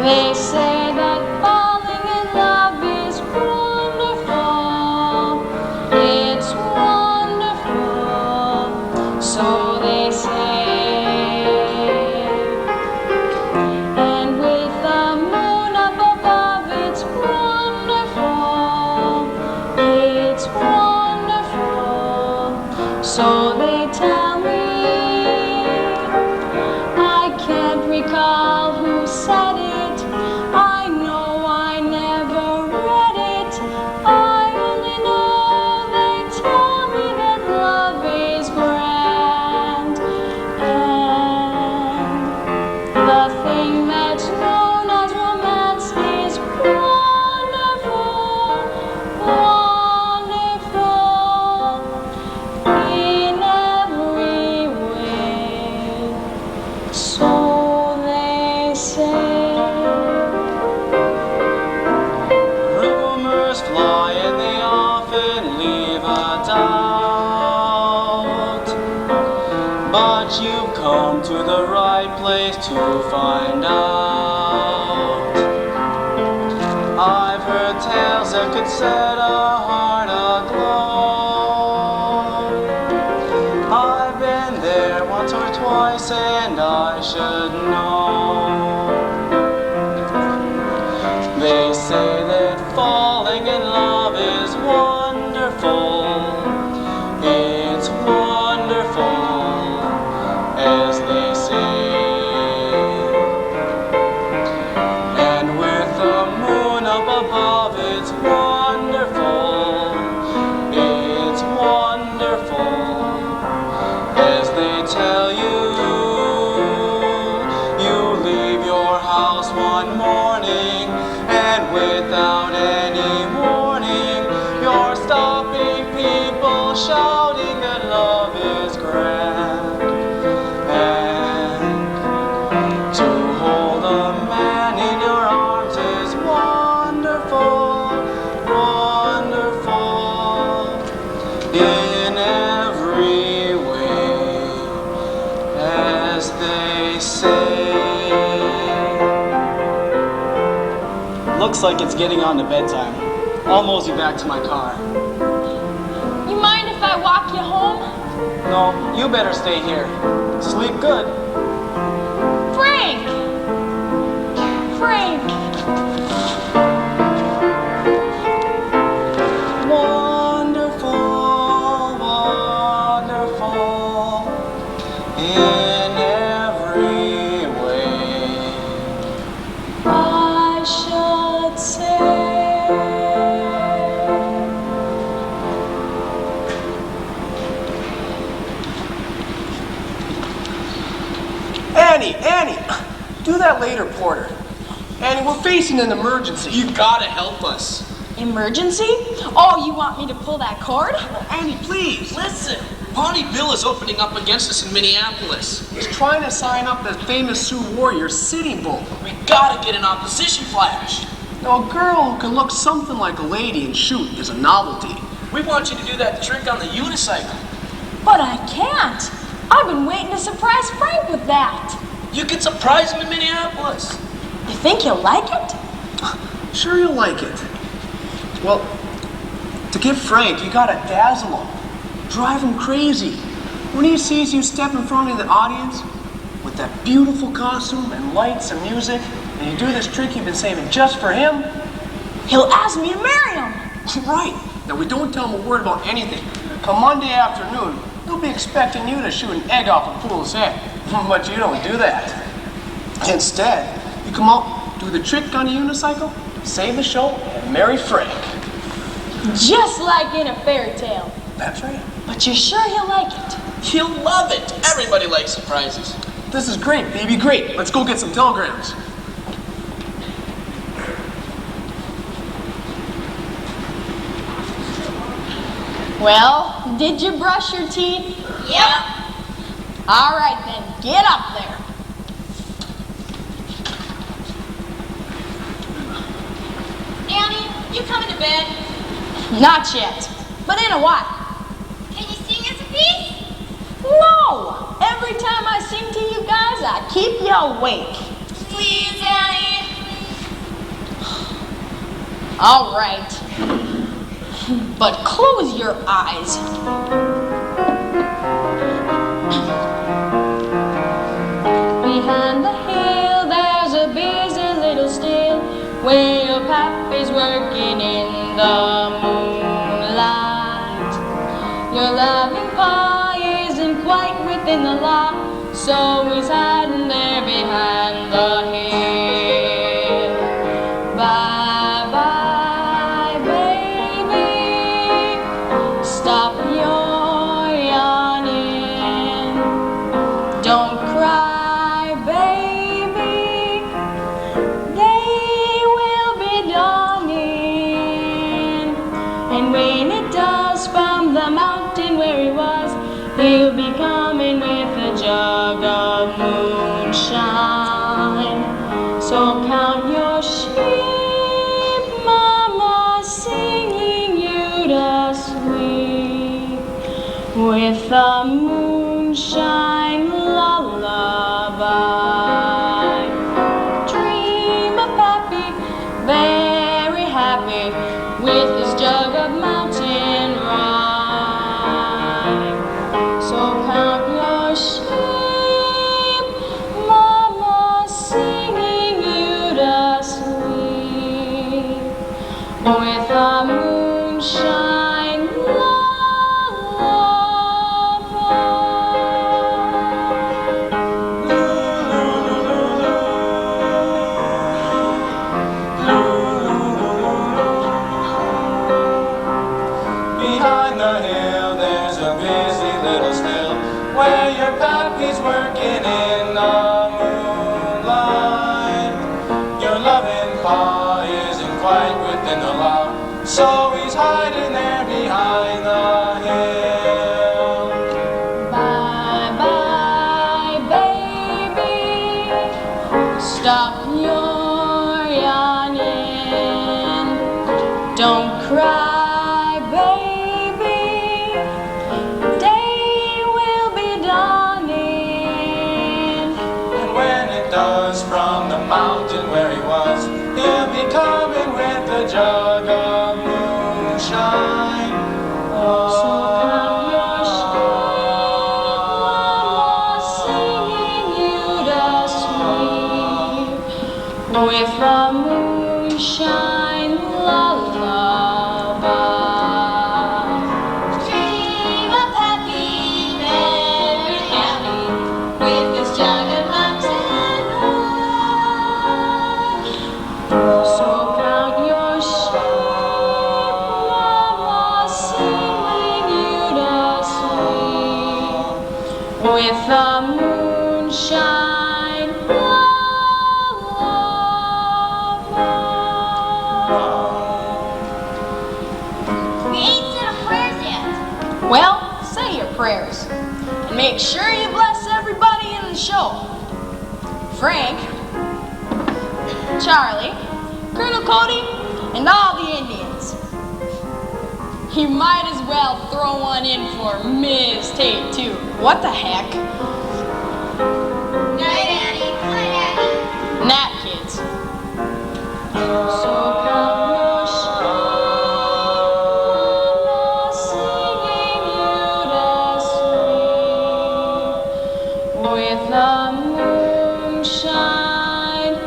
They say that falling in love is wonderful. It's wonderful. So they say. And with the moon up above, it's wonderful. It's wonderful. So they tell me. I can't recall who said it. I know I never read it. I only know they tell me that love is grand. And the thing that's known as romance is wonderful, wonderful in every way. So they say. Rumors fly and they often leave a doubt. But you've come to the right place to find out. I've heard tales that could set a heart aglow. I've been there once or twice and I should know. They say that falling in love is wonderful. It's wonderful, as they say. And with the moon up above, it's wonderful. It's wonderful, as they tell you. You leave your house one morning, and without any warning, you're stopping people shouting that love is grand. And to hold a man in your arms is wonderful. Looks like it's getting on to bedtime. I'll mosey back to my car. You mind if I walk you home? No, you better stay here. Sleep good. Frank! Frank! Wonderful, wonderful in every way. I should say. Annie, do that later, Porter. Annie, we're facing an emergency. You gotta help us. Emergency? Oh, you want me to pull that cord? Annie, please, listen. Pawnee Bill is opening up against us in Minneapolis. He's trying to sign up the famous Sioux warrior, Sitting Bull. We gotta get an opposition flash. Now, a girl who can look something like a lady and shoot is a novelty. We want you to do that trick on the unicycle. But I can't. I've been waiting to surprise Frank with that. You can surprise him in Minneapolis. You think he'll like it? Sure you'll like it. Well, to get Frank, you gotta dazzle him. Drive him crazy. When he sees you step in front of the audience with that beautiful costume and lights and music, and you do this trick you've been saving just for him, He'll ask me to marry him. right. Now, we don't tell him a word about anything. Come Monday afternoon, he'll be expecting you to shoot an egg off a fool's head. But you don't do that. Instead, you come out, do the trick on a unicycle, save the show, and marry Frank. Just like in a fairy tale. That's right. But you're sure he'll like it? He'll love it. Everybody likes surprises. This is great, baby, great. Let's go get some telegrams. Well, did you brush your teeth? Yep. All right then, get up there. Annie, you coming to bed? Not yet, but in a while. Can you sing us a piece? No! Every time I sing to you guys, I keep you awake. Please, Annie. All right. But close your eyes. Behind the hill, there's a busy little still where your pappy's working in the moonlight. Your loving pa isn't quite within the law, so he's hiding there behind the hill. Bye bye, baby. Stop your yawning. Don't cry, baby. They will be dawning. And when it does, from the mountain where he was, he'll be coming with a jug of moonshine. So count your sheep, mama, singing you to sleep with a moonshine lullaby. Dream of Pappy, very happy with his jug of mountain rye. So count your sheep, mama, singing you to sleep with a moonshine Behind the hill, there's a busy little still where your pappy's working in the moonlight. Your loving pa isn't quite within the law, so he's hiding there behind the hill. Bye bye, baby. Stop your yawning. Don't cry, baby. Day will be dawning. And when it does, from the mountain where he was, he'll be coming jug of moonshine. So count your sheep, Mama, singing you to sleep with the moonshine lullaby. Dream of happy, very happy, with this jug of mountain wine. So count your sheep, Mama, singing you to sleep with the moonshine lullaby. We ain't said our prayers yet. Well, say your prayers. And make sure you bless everybody in the show. Frank, Charlie, Colonel Cody, and all the Indians. You might as well throw one in for Ms. Tate, too. What the heck? Night, Annie. Night, Annie. Nat kids. So count your sheep, Mama, singing you to sleep with the moonshine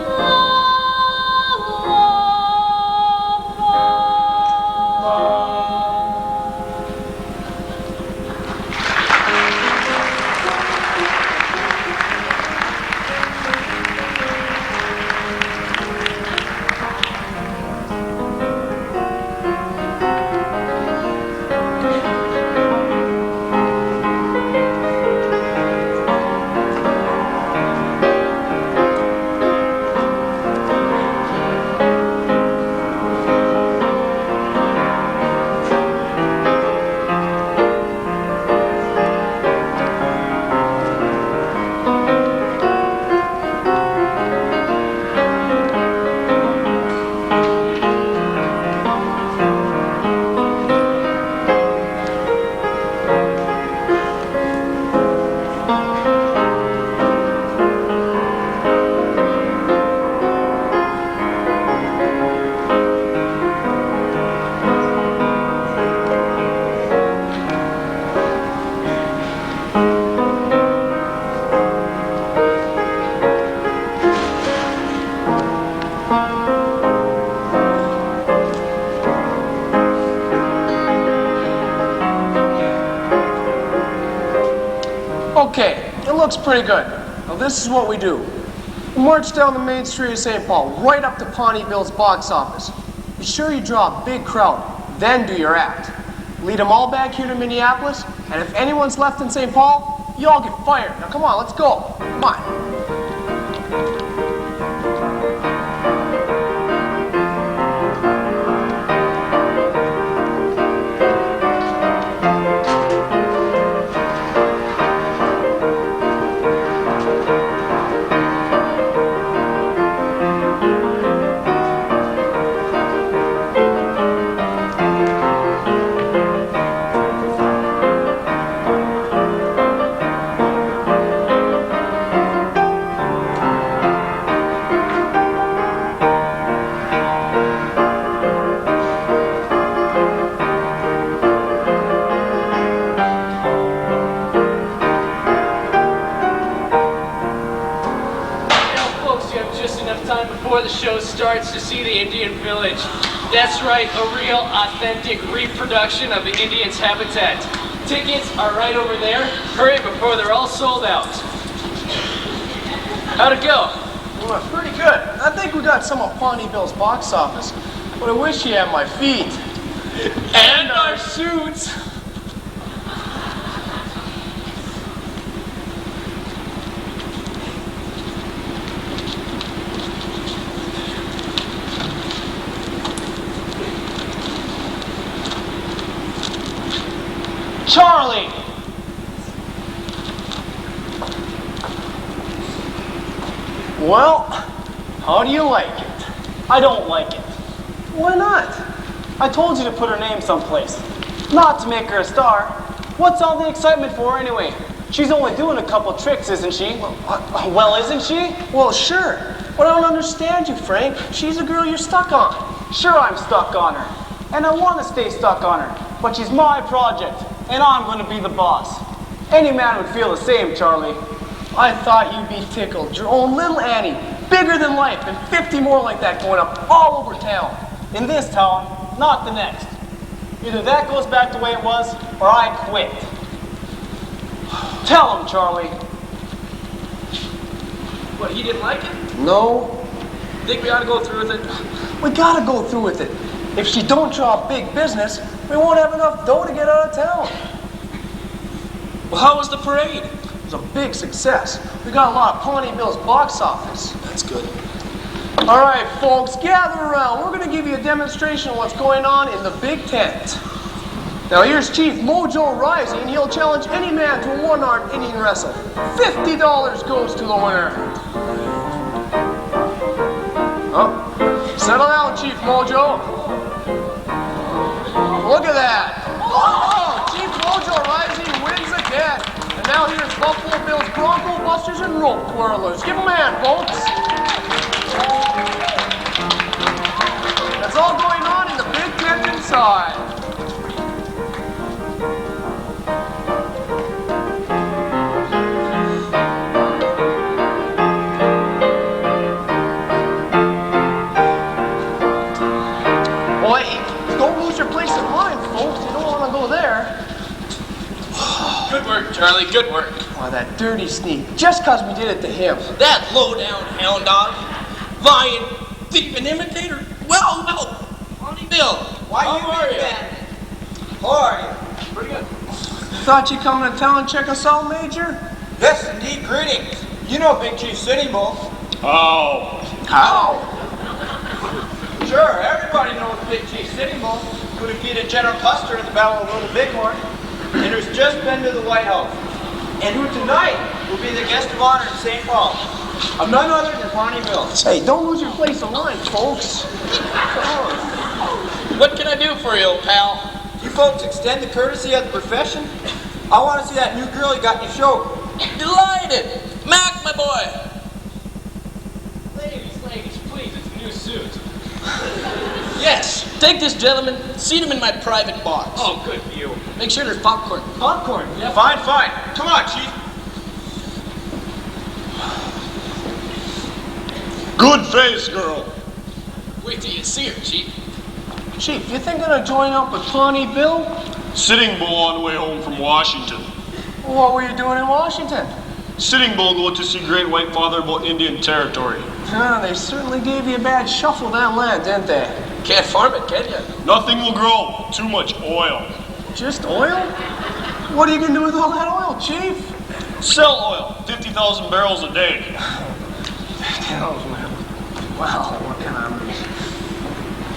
Okay, it looks pretty good. Now this is what we do. We march down the main street of St. Paul, right up to Pawnee Bill's box office. Be sure you draw a big crowd, then do your act. Lead them all back here to Minneapolis, and if anyone's left in St. Paul, you all get fired. Now come on, let's go. Come on. Before the show starts to see the Indian village. That's right, a real, authentic reproduction of the Indian's habitat. Tickets are right over there. Hurry before they're all sold out. How'd it go? Well, pretty good. I think we got some of Pawnee Bill's box office, but I wish he had my feet. And our suits. Charlie! Well, how do you like it? I don't like it. Why not? I told you to put her name someplace. Not to make her a star. What's all the excitement for anyway? She's only doing a couple tricks, isn't she? Well, isn't she? Well, sure. But I don't understand you, Frank. She's the girl you're stuck on. Sure, I'm stuck on her, and I want to stay stuck on her, but she's my project, and I'm going to be the boss. Any man would feel the same, Charlie. I thought you'd be tickled. Your own little Annie, bigger than life, and 50 more like that going up all over town. In this town, not the next. Either that goes back the way it was, or I quit. Tell him, Charlie. What, he didn't like it? No, Think we ought to go through with it? we gotta go through with it. If she don't draw big business, we won't have enough dough to get out of town. Well, how was the parade? It was a big success. We got a lot of Pawnee Bill's box office. That's good. All right, folks, gather around. We're going to give you a demonstration of what's going on in the big tent. Now, here's Chief Mojo Rising. He'll challenge any man to a one-armed Indian wrestle. $50 goes to the winner. Oh, settle down, Chief Mojo. Look at that. Oh, Chief Mojo Rising wins again. And now here's Buffalo Bill's Bronco Busters and Rope Twirlers. Give them a hand, folks. That's all going on in the big tent inside. Boy, don't lose your place in line, folks. You don't want to go there. Good work, Charlie, good work. Why, that dirty sneak. Just because we did it to him. That low-down hound dog, lying, thief, and imitator. Well, Pawnee Bill, how are you? How are you? Pretty good. Thought you'd come to town and check us out, Major? Yes, indeed, greetings. You know Big Chief Sitting Bull. How? Sure, everybody knows Big Chief Sitting Bull, who defeated General Custer in the Battle of Little Bighorn, and who's just been to the White House, and who tonight will be the guest of honor in St. Paul. I'm none other than Pawnee Bill. Hey, don't lose your place in line, folks. What can I do for you, old pal? You folks extend the courtesy of the profession. I want to see that new girl you got in your show. Delighted. Mac, my boy. Ladies, please, it's a new suit. Yes, take this gentleman, seat him in my private box. Oh, good for you. Make sure there's popcorn. Popcorn, yeah. Fine. Come on, Chief. Good face, girl. Wait till you see her, Chief. Chief, you think gonna join up with Pawnee Bill? Sitting Bull on the way home from Washington. What were you doing in Washington? Sitting Bull go to see Great White Father about Indian Territory. They certainly gave you a bad shuffle that land, didn't they? Can't farm it, can you? Nothing will grow. Too much oil. Just oil? What are you gonna do with all that oil, Chief? Sell oil. 50,000 barrels a day. Wow, what can I lose?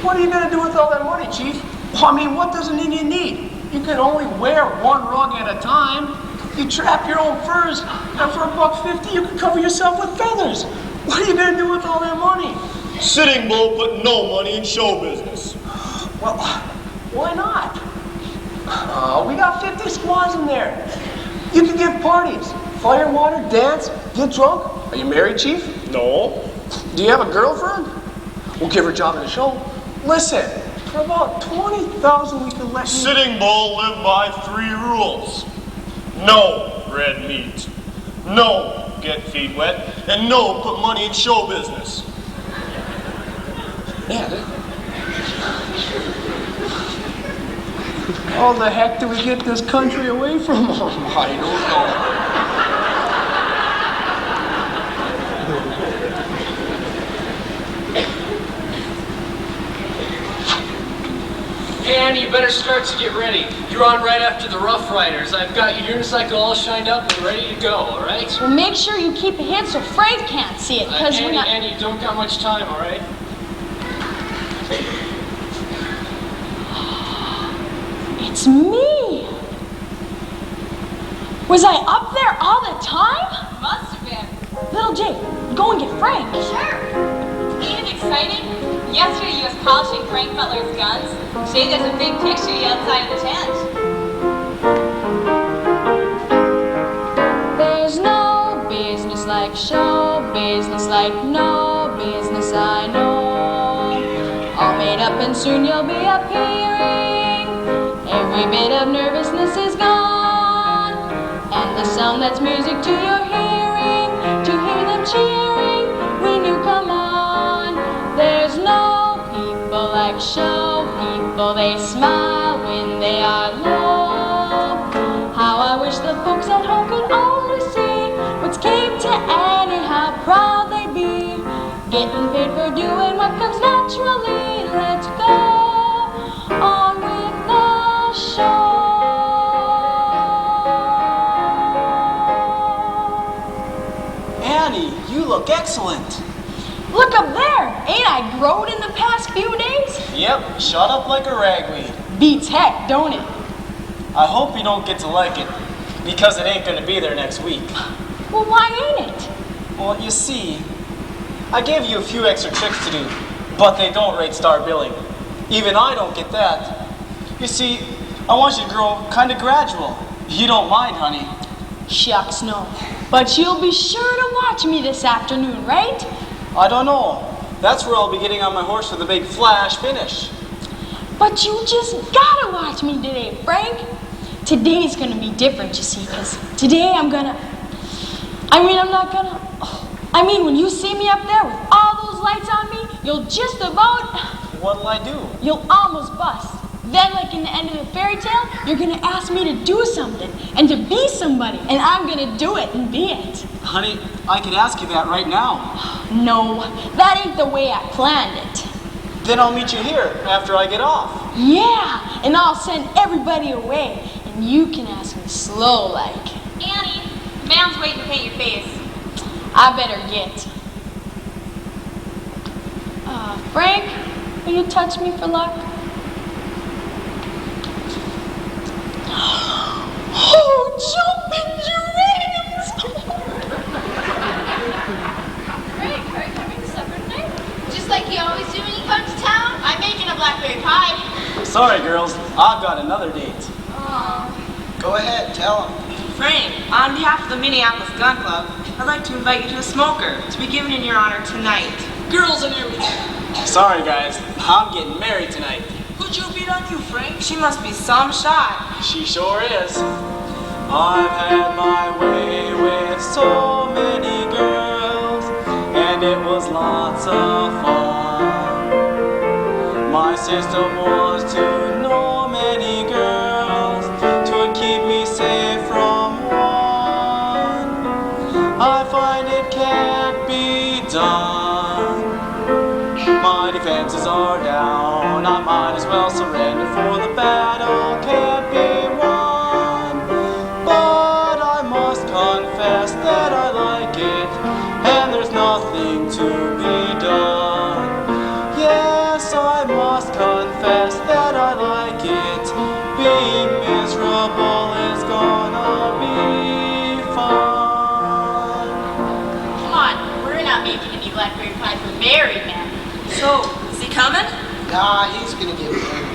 What are you gonna do with all that money, Chief? Well, I mean, what does an Indian need? You can only wear one rug at a time. You trap your own furs, and for $1.50 you can cover yourself with feathers. What are you gonna do with all that money? Sitting Bull put no money in show business. Well, why not? We got 50 squaws in there. You can give parties, fire and water, dance, get drunk. Are you married, Chief? No. Do you have a girlfriend? We'll give her a job in the show. Listen, for about 20,000 we can let you... Sitting Bull live by 3 rules. No red meat. No get feet wet. And no put money in show business. Yeah. How the heck do we get this country away from them? I don't know. And you better start to get ready. You're on right after the Rough Riders. I've got your unicycle all shined up and ready to go, all right? Well, make sure you keep it hid so Frank can't see it, because we're not... Andy, don't got much time, all right? It's me! Was I up there all the time? Must have been. Little Jay, go and get Frank. Sure. Ain't it exciting? Yesterday you was polishing Frank Butler's guns. Today there's a big picture of you outside of the tent. There's no business like show business, like no business I know. All made and soon you'll be appearing. Every bit of nervousness is gone, and the sound that's music to your hearing. To hear them cheering when you come on. There's no people like show people. They smile when they are low. How I wish the folks at home could only see what's came to Annie, how proud they'd be. Getting paid for doing what comes naturally. Let's go on with the show. Annie, you look excellent. Look up there! Ain't I growed in the past few days? Yep, shot up like a ragweed. Beats heck, don't it? I hope you don't get to like it, because it ain't gonna be there next week. Well, why ain't it? Well, you see, I gave you a few extra tricks to do, but they don't rate star billing. Even I don't get that. You see, I want you to grow kind of gradual. You don't mind, honey. Shucks, no. But you'll be sure to watch me this afternoon, right? I don't know. That's where I'll be getting on my horse for the big flash finish. But you just gotta watch me today, Frank. Today's gonna be different, you see, because today I'm not gonna... when you see me up there with all those lights on me, you'll just about... What'll I do? You'll almost bust. Then, like in the end of the fairy tale, you're gonna ask me to do something and to be somebody, and I'm gonna do it and be it. Honey, I could ask you that right now. No, that ain't the way I planned it. Then I'll meet you here after I get off. Yeah, and I'll send everybody away, and you can ask me slow like. Annie, man's waiting to paint your face. I better get. Frank, will you touch me for luck? Oh, jumping geraniums! Frank, are you coming to supper tonight? Just like you always do when you come to town? I'm making a blackberry pie. Sorry, girls. I've got another date. Aww. Go ahead, tell him. Frank, on behalf of the Minneapolis Gun Club, I'd like to invite you to a smoker to be given in your honor tonight. Girls and everything. Sorry, guys. I'm getting married tonight. Who'd you beat on you, Frank? She must be some shot. She sure is. I've had my way with so many girls, and it was lots of fun. My system was to know many girls to keep me safe from one. I find it can't be done. My defenses are down. I might as well surrender, for the battle can't be won. But I must confess that I like it, and there's nothing to be done. Yes, I must confess that I like it. Being miserable is gonna be fun. Come on, we're not making any blackberry pie for married men. So, is he coming? Nah, he's gonna give it to me.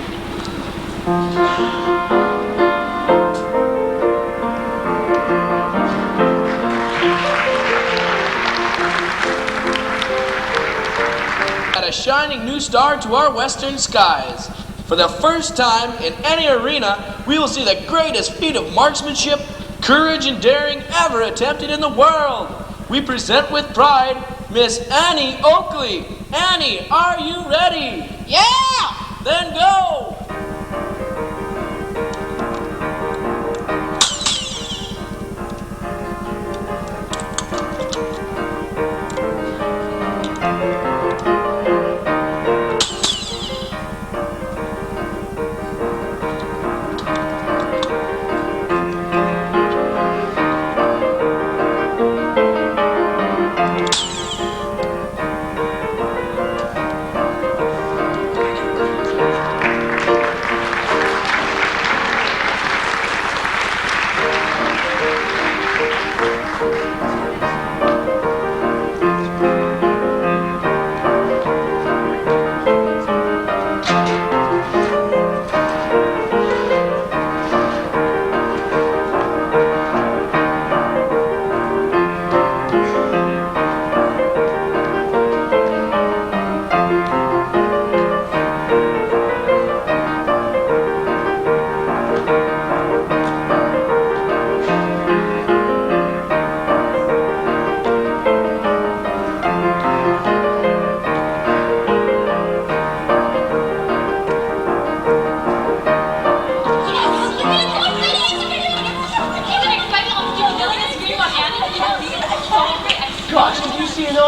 Add a shining new star to our western skies. For the first time in any arena, we will see the greatest feat of marksmanship, courage, and daring ever attempted in the world. We present with pride Miss Annie Oakley. Annie, are you ready? Yeah! Then go!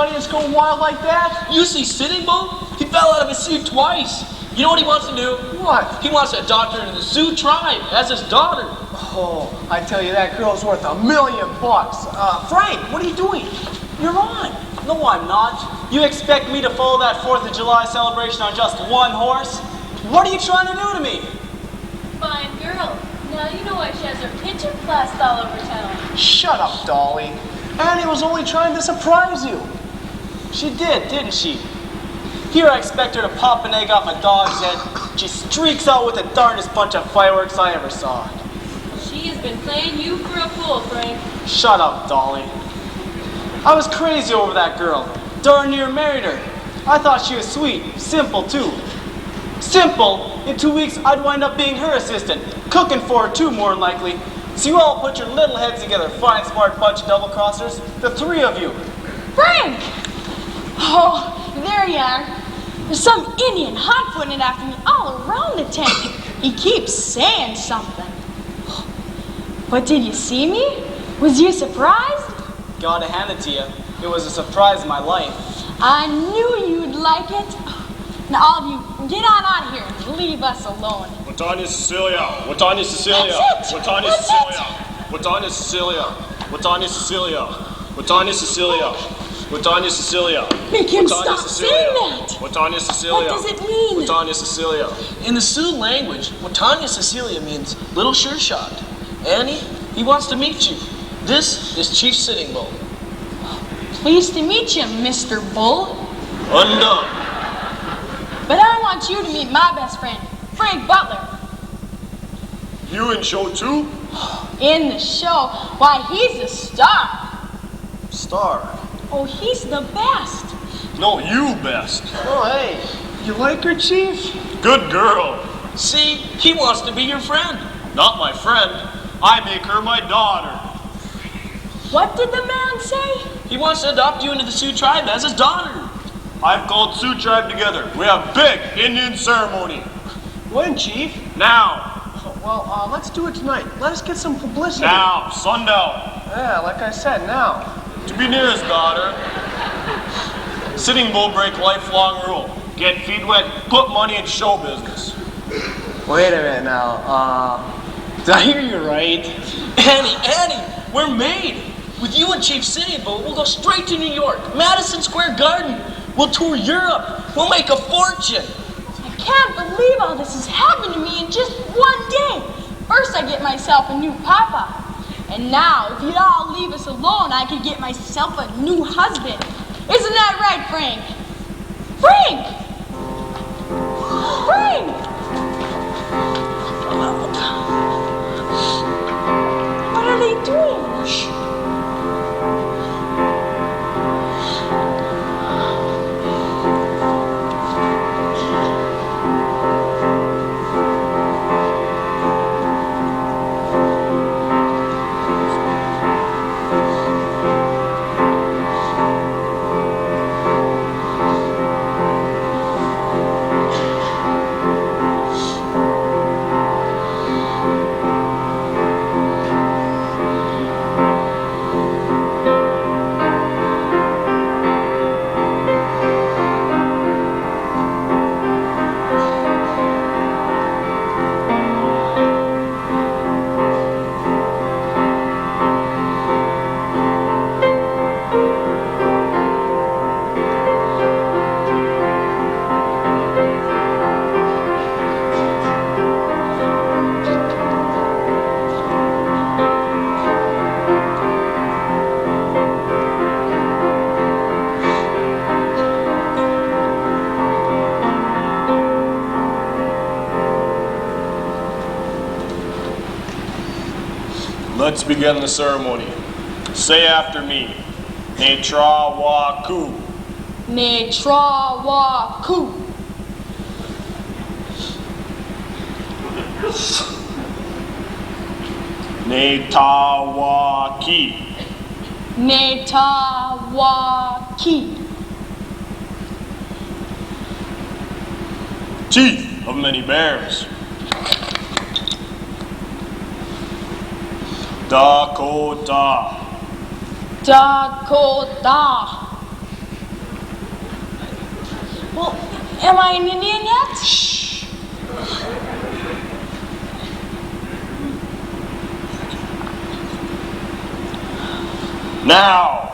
audience go wild like that? You see Sitting Bull? He fell out of his suit twice. You know what he wants to do? What? He wants to adopt her into the Sioux tribe as his daughter. Oh, I tell you, that girl's worth $1 million. Frank, what are you doing? You're on. No, I'm not. You expect me to follow that 4th of July celebration on just one horse? What are you trying to do to me? Fine girl. Now you know why she has her picture plastered all over town. Shut up, Dolly. Annie was only trying to surprise you. She did, didn't she? Here I expect her to pop an egg off a dog's head. She streaks out with the darndest bunch of fireworks I ever saw. She has been playing you for a fool, Frank. Shut up, Dolly. I was crazy over that girl. Darn near married her. I thought she was sweet, simple too. Simple? In 2 weeks I'd wind up being her assistant. Cooking for her too, more than likely. So you all put your little heads together, fine smart bunch of double-crossers. The 3 of you. Frank! Oh, there you are. There's some Indian hot-footing it after me all around the tent. He keeps saying something. But did you see me? Was you surprised? Gotta hand it to you. It was a surprise in my life. I knew you'd like it. Now all of you, get on out of here and leave us alone. Watanya Cecilia. Watanya Cecilia. That's it. Watanya That's Cecilia. Watanya Cecilia. Watanya Cecilia. Watanya Cecilia. Watanya Cecilia. Make him Watanya stop Cecilia. saying that. Watanya Cecilia. What does it mean? Watanya Cecilia. In the Sioux language, Watanya Cecilia means little sure shot. Annie, he wants to meet you. This is Chief Sitting Bull. Pleased to meet you, Mr. Bull. Undone. But I want you to meet my best friend, Frank Butler. You in show 2? In the show, why, he's a star. Star. Oh, he's the best. No, you best. Oh, hey, you like her, Chief? Good girl. See, he wants to be your friend. Not my friend. I make her my daughter. What did the man say? He wants to adopt you into the Sioux tribe as his daughter. I've called Sioux tribe together. We have big Indian ceremony. When, Chief? Now. Well, let's do it tonight. Let us get some publicity. Now. Sundown. Yeah, like I said, now. To be near his daughter. Sitting Bull break lifelong rule. Get feet wet, put money in show business. Wait a minute now. Did I hear you right? Annie, we're made. With you and Chief Sitting Bull, we'll go straight to New York, Madison Square Garden. We'll tour Europe. We'll make a fortune. I can't believe all this has happened to me in just one day. First, I get myself a new papa. And now, if you'd all leave us alone, I could get myself a new husband. Isn't that right, Frank? Frank! Frank! What are they doing? Shh. Let's begin the ceremony. Say after me. Ne-tra-wa-ku. Ne-tra-wa-ku. Ne-ta-wa-ki. Ne-ta-wa-ki. Teeth of many bears. Dakota. Dakota. Well, am I an Indian yet? Shh. Now,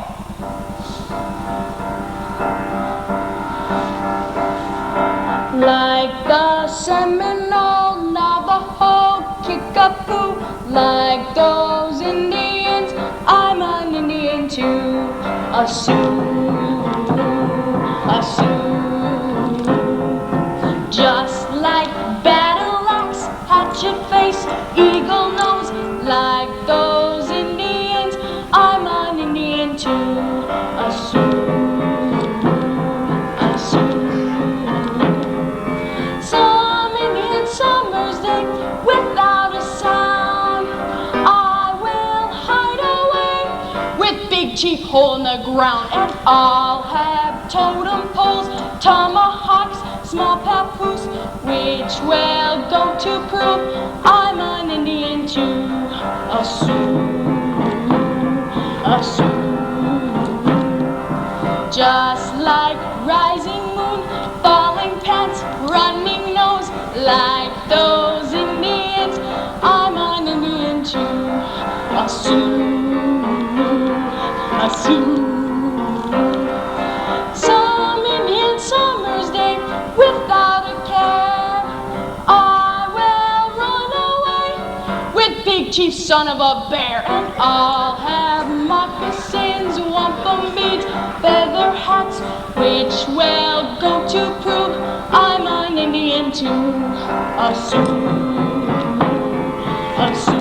Like the Seminole, Navajo, Kickapoo, like those Indians, I'm an Indian too. A Sioux, a Sioux. Just like battle axe, hatchet face, eagle nose, like those Indians, I'm an Indian too. A Sioux, a Sioux. Some Indian summer's day, without a sound, I will hide away with Big Chief hole in the ground, and I'll have totem poles, tomahawks, small papoose, which will go to prove I'm an Indian too. A Sioux, a Sioux. Just like rising moon, falling pants, running nose, like those Indians, I'm an Indian too. A Sioux, a Sioux. Some Indian summer's day, without a care, I will run away with Big Chief son of a bear, and I'll have moccasins, wampum beads, feather hats, which will go to prove I'm an Indian too. A Sioux, a Sioux.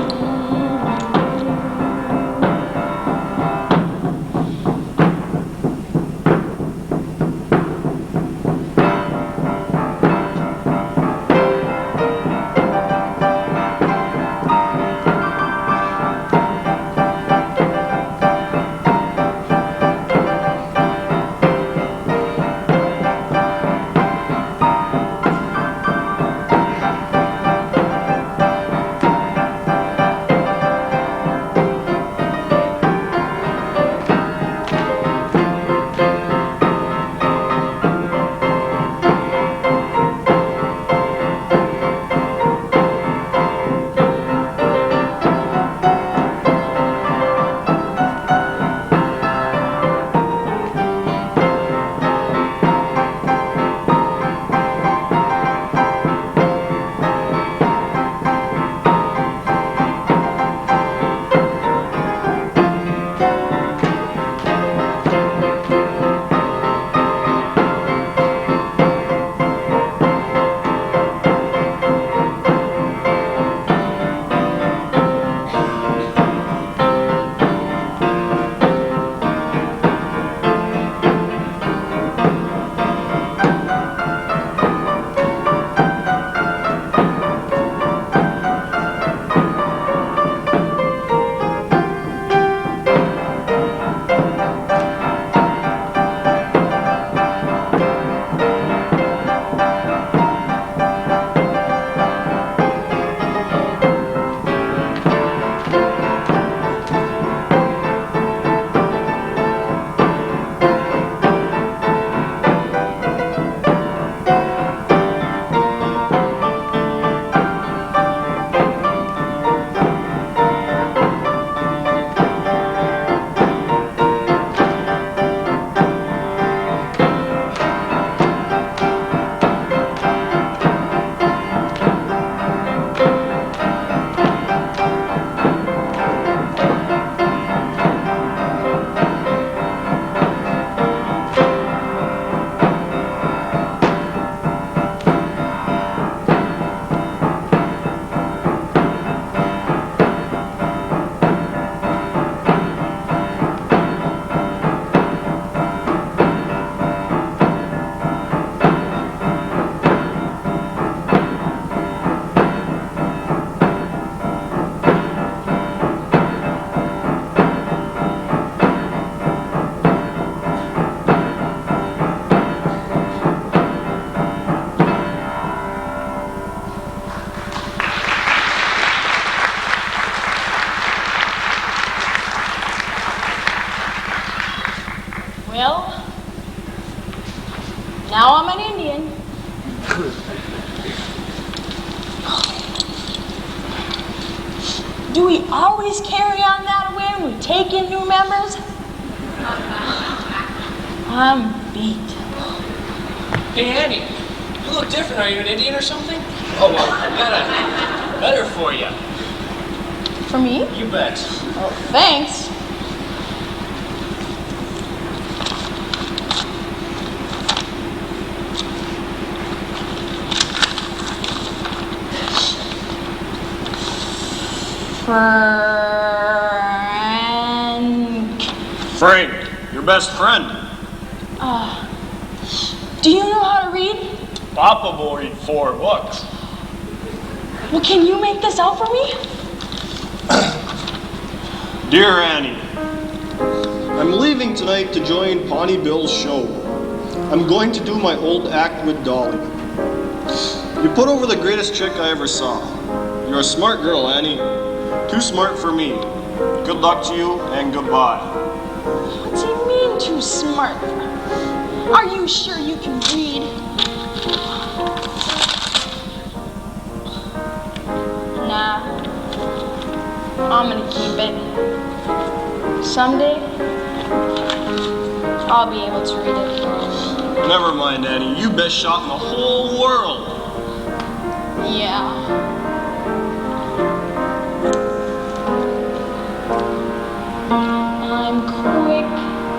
Now I'm an Indian. Do we always carry on that way when we take in new members? I'm beat. Hey, Annie, you look different. Are you an Indian or something? Oh, well, I've got a letter for you. For me? You bet. Oh, thanks. Frank, your best friend. Do you know how to read? Papa will read 4 books. Well, can you make this out for me? Dear Annie, I'm leaving tonight to join Pawnee Bill's show. I'm going to do my old act with Dolly. You put over the greatest chick I ever saw. You're a smart girl, Annie. Too smart for me. Good luck to you and goodbye. What do you mean too smart? Are you sure you can read? Nah. I'm gonna keep it. Someday, I'll be able to read it. Never mind, Annie. You best shot in the whole world. Yeah. I'm quick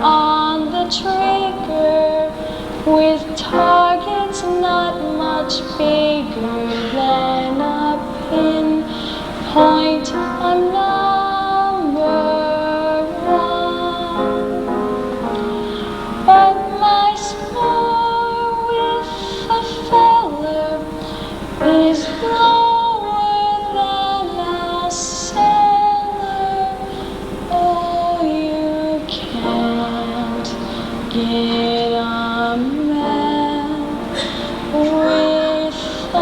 on the trigger with targets not much bigger than a pinpoint. I'm number 1, but my score with a feller is lower than a sailor. Oh, you can't get a man with a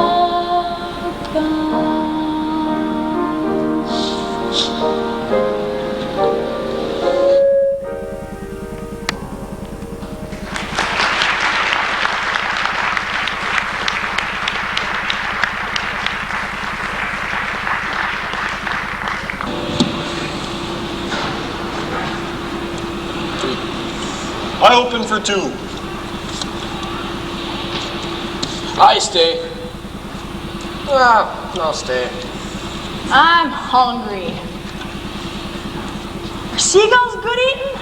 gun. I open for 2. I stay. I'll stay. I'm hungry. Are seagulls good eating?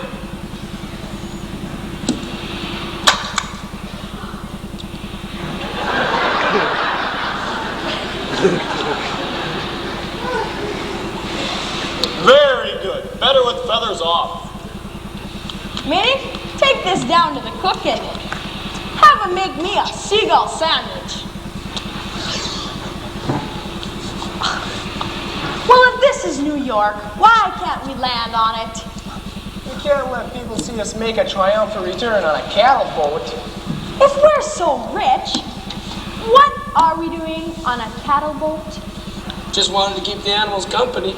Very good. Better with feathers off. Minnie, take this down to the cook and have him make me a seagull sandwich. Well, if this is New York, why can't we land on it? We can't let people see us make a triumphant return on a cattle boat. If we're so rich, what are we doing on a cattle boat? Just wanted to keep the animals company.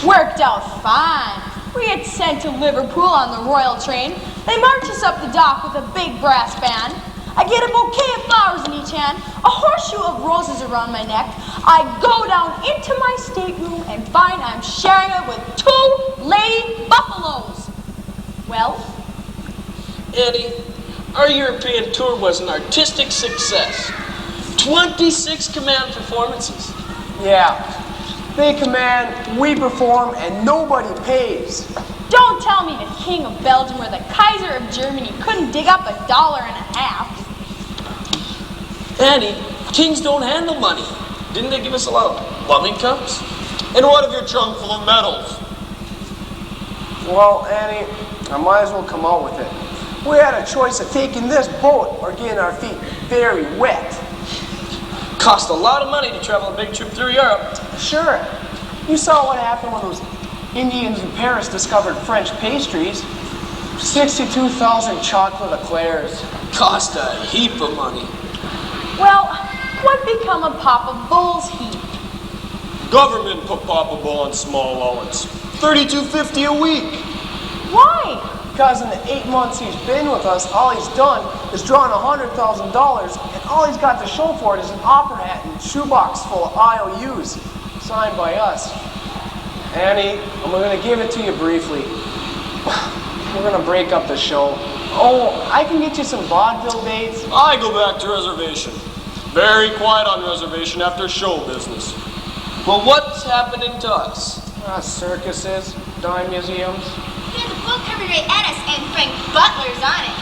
Worked out fine. We get sent to Liverpool on the Royal train. They march us up the dock with a big brass band. I get a bouquet of flowers in each hand, a horseshoe of roses around my neck. I go down into my stateroom and find I'm sharing it with 2 lady buffaloes. Well? Eddie, our European tour was an artistic success. 26 command performances. Yeah. They command, we perform, and nobody pays. Don't tell me the King of Belgium or the Kaiser of Germany couldn't dig up $1.50. Annie, kings don't handle money. Didn't they give us a lot of loving cups? And what of your trunk full of medals? Well, Annie, I might as well come out with it. We had a choice of taking this boat or getting our feet very wet. Cost a lot of money to travel a big trip through Europe. Sure. You saw what happened when those Indians in Paris discovered French pastries. 62,000 chocolate eclairs. Cost a heap of money. Well, what become of Papa Bull's heap? Government put Papa Bull on small allowance. $32.50 a week. Why? because in the 8 months he's been with us, all he's done is drawn $100,000, and all he's got to show for it is an opera hat and shoebox full of IOUs, signed by us. Annie, I'm going to give it to you briefly. We're going to break up the show. Oh, I can get you some vaudeville dates. I go back to reservation. Very quiet on reservation after show business. Well, what's happening to us? Circuses, dime museums. There's a book coming right at us, and Frank Butler's on it.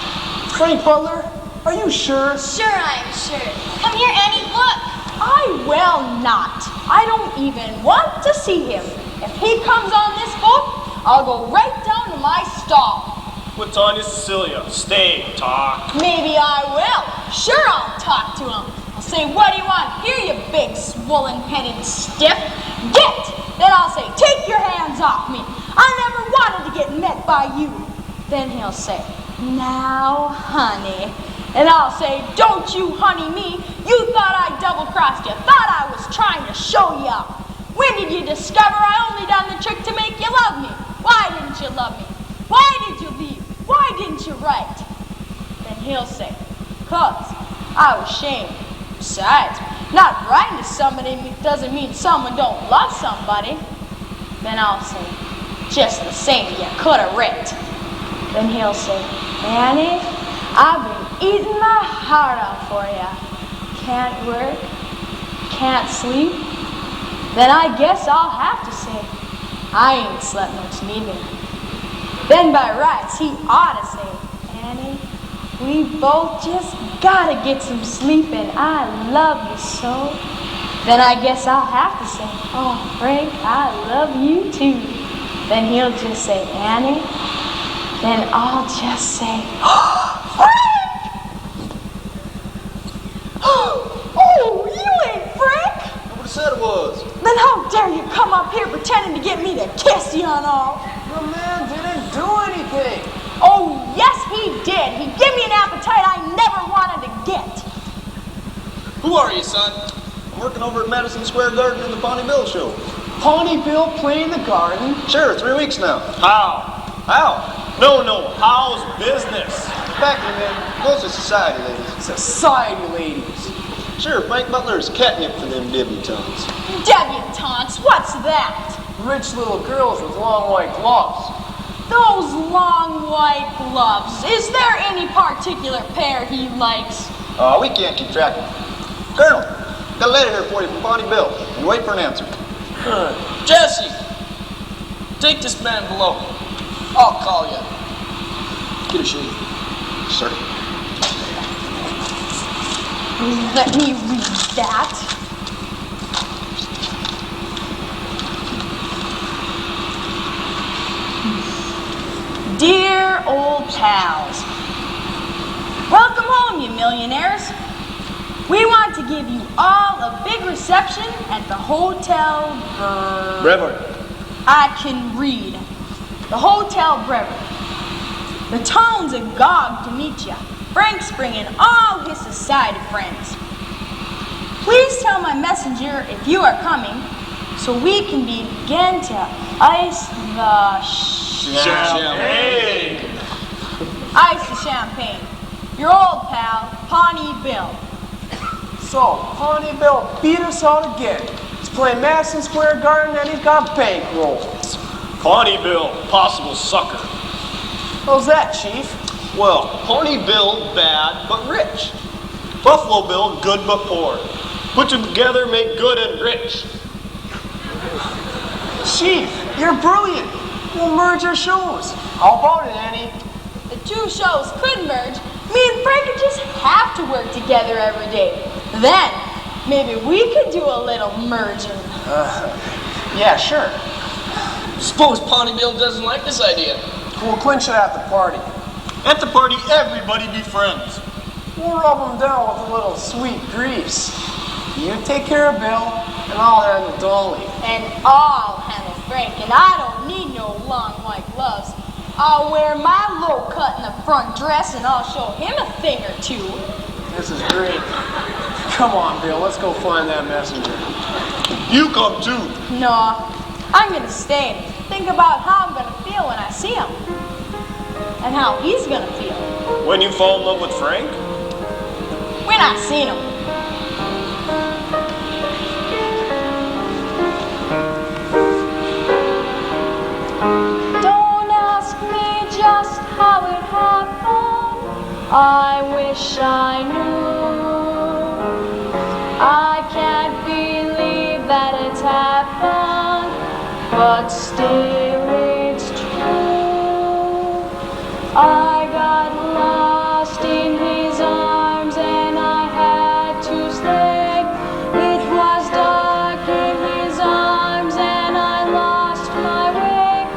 Frank Butler? Are you sure? Sure, I'm sure. Come here, Annie, look. I will not. I don't even want to see him. If he comes on this boat, I'll go right down to my stall. What's on you, Cecilia? Stay, talk. Maybe I will. Sure, I'll talk to him. I'll say, what do you want here, you big swollen-headed stiff? Get! Then I'll say, take your hands off me. I never wanted to get met by you. Then he'll say, now, honey. And I'll say, don't you honey me. You thought I double-crossed you. Thought I was trying to show you up. When did you discover I only done the trick to make you love me? Why didn't you love me? Why did you leave? Why didn't you write? Then he'll say, 'cause I was ashamed. Besides, not writing to somebody doesn't mean someone don't love somebody. Then I'll say, just the same, you could have writ. Then he'll say, Annie, I've been eating my heart out for you. Can't work, can't sleep. Then I guess I'll have to say, I ain't slept much neither. Then by rights, he ought to say, Annie, we both just gotta get some sleep and I love you so. Then I guess I'll have to say, oh, Frank, I love you too. Then he'll just say, Annie. Then I'll just say, oh, Frank! Oh, you ain't Frank! Nobody said it was. Then how dare you come up here pretending to get me to kiss you and all? The man didn't do anything. Oh, yes, he did. He gave me an appetite I never wanted to get. Who are you, son? I'm working over at Madison Square Garden in the Pawnee Bill show. Pawnee Bill playing the garden? Sure, 3 weeks now. How? No, how's business? Back in man, mostly society ladies. Society ladies. Sure, Frank Butler's catnip for them debutantes. Debutantes, what's that? Rich little girls with long white gloves. Those long white gloves. Is there any particular pair he likes? We can't keep track of them. Colonel, got a letter here for you from Pawnee Bill. And wait for an answer. Jesse, take this man below. I'll call you. Get a shave. Sir. Let me read that. Dear old pals, welcome home, you millionaires. We want to give you all a big reception at the Hotel Brevoort. I can read. The Hotel Brevoort. The town's agog to meet you. Frank's bringing all his society friends. Please tell my messenger if you are coming, so we can begin to ice the Champagne. Ice the champagne. Your old pal, Pawnee Bill. So, Pawnee Bill beat us out again. He's playing Madison Square Garden and he's got bankrolls. Pawnee Bill, possible sucker. How's that, Chief? Well, Pawnee Bill, bad but rich. Buffalo Bill, good but poor. Put them together, make good and rich. Chief, you're brilliant. We'll merge our shows. How about it, Annie? The two shows could merge. Me and Frank would just have to work together every day. Then, maybe we could do a little merging. Yeah, sure. Suppose Pawnee Bill doesn't like this idea. We'll clinch it at the party. At the party, everybody be friends. We'll rub them down with a little sweet grease. You take care of Bill, and I'll handle Dolly. And I'll handle Frank, and I don't need no long white gloves. I'll wear my low cut in the front dress, and I'll show him a thing or two. This is great. Come on, Bill, let's go find that messenger. You come too. No, I'm gonna stay and think about how I'm gonna feel when I see him. and how he's gonna feel. When you fall in love with Frank? When I seen him. Don't ask me just how it happened. I wish I knew. I can't believe that it's happened, but still it's true. I got lost in his arms and I had to stay. It was dark in his arms and I lost my way.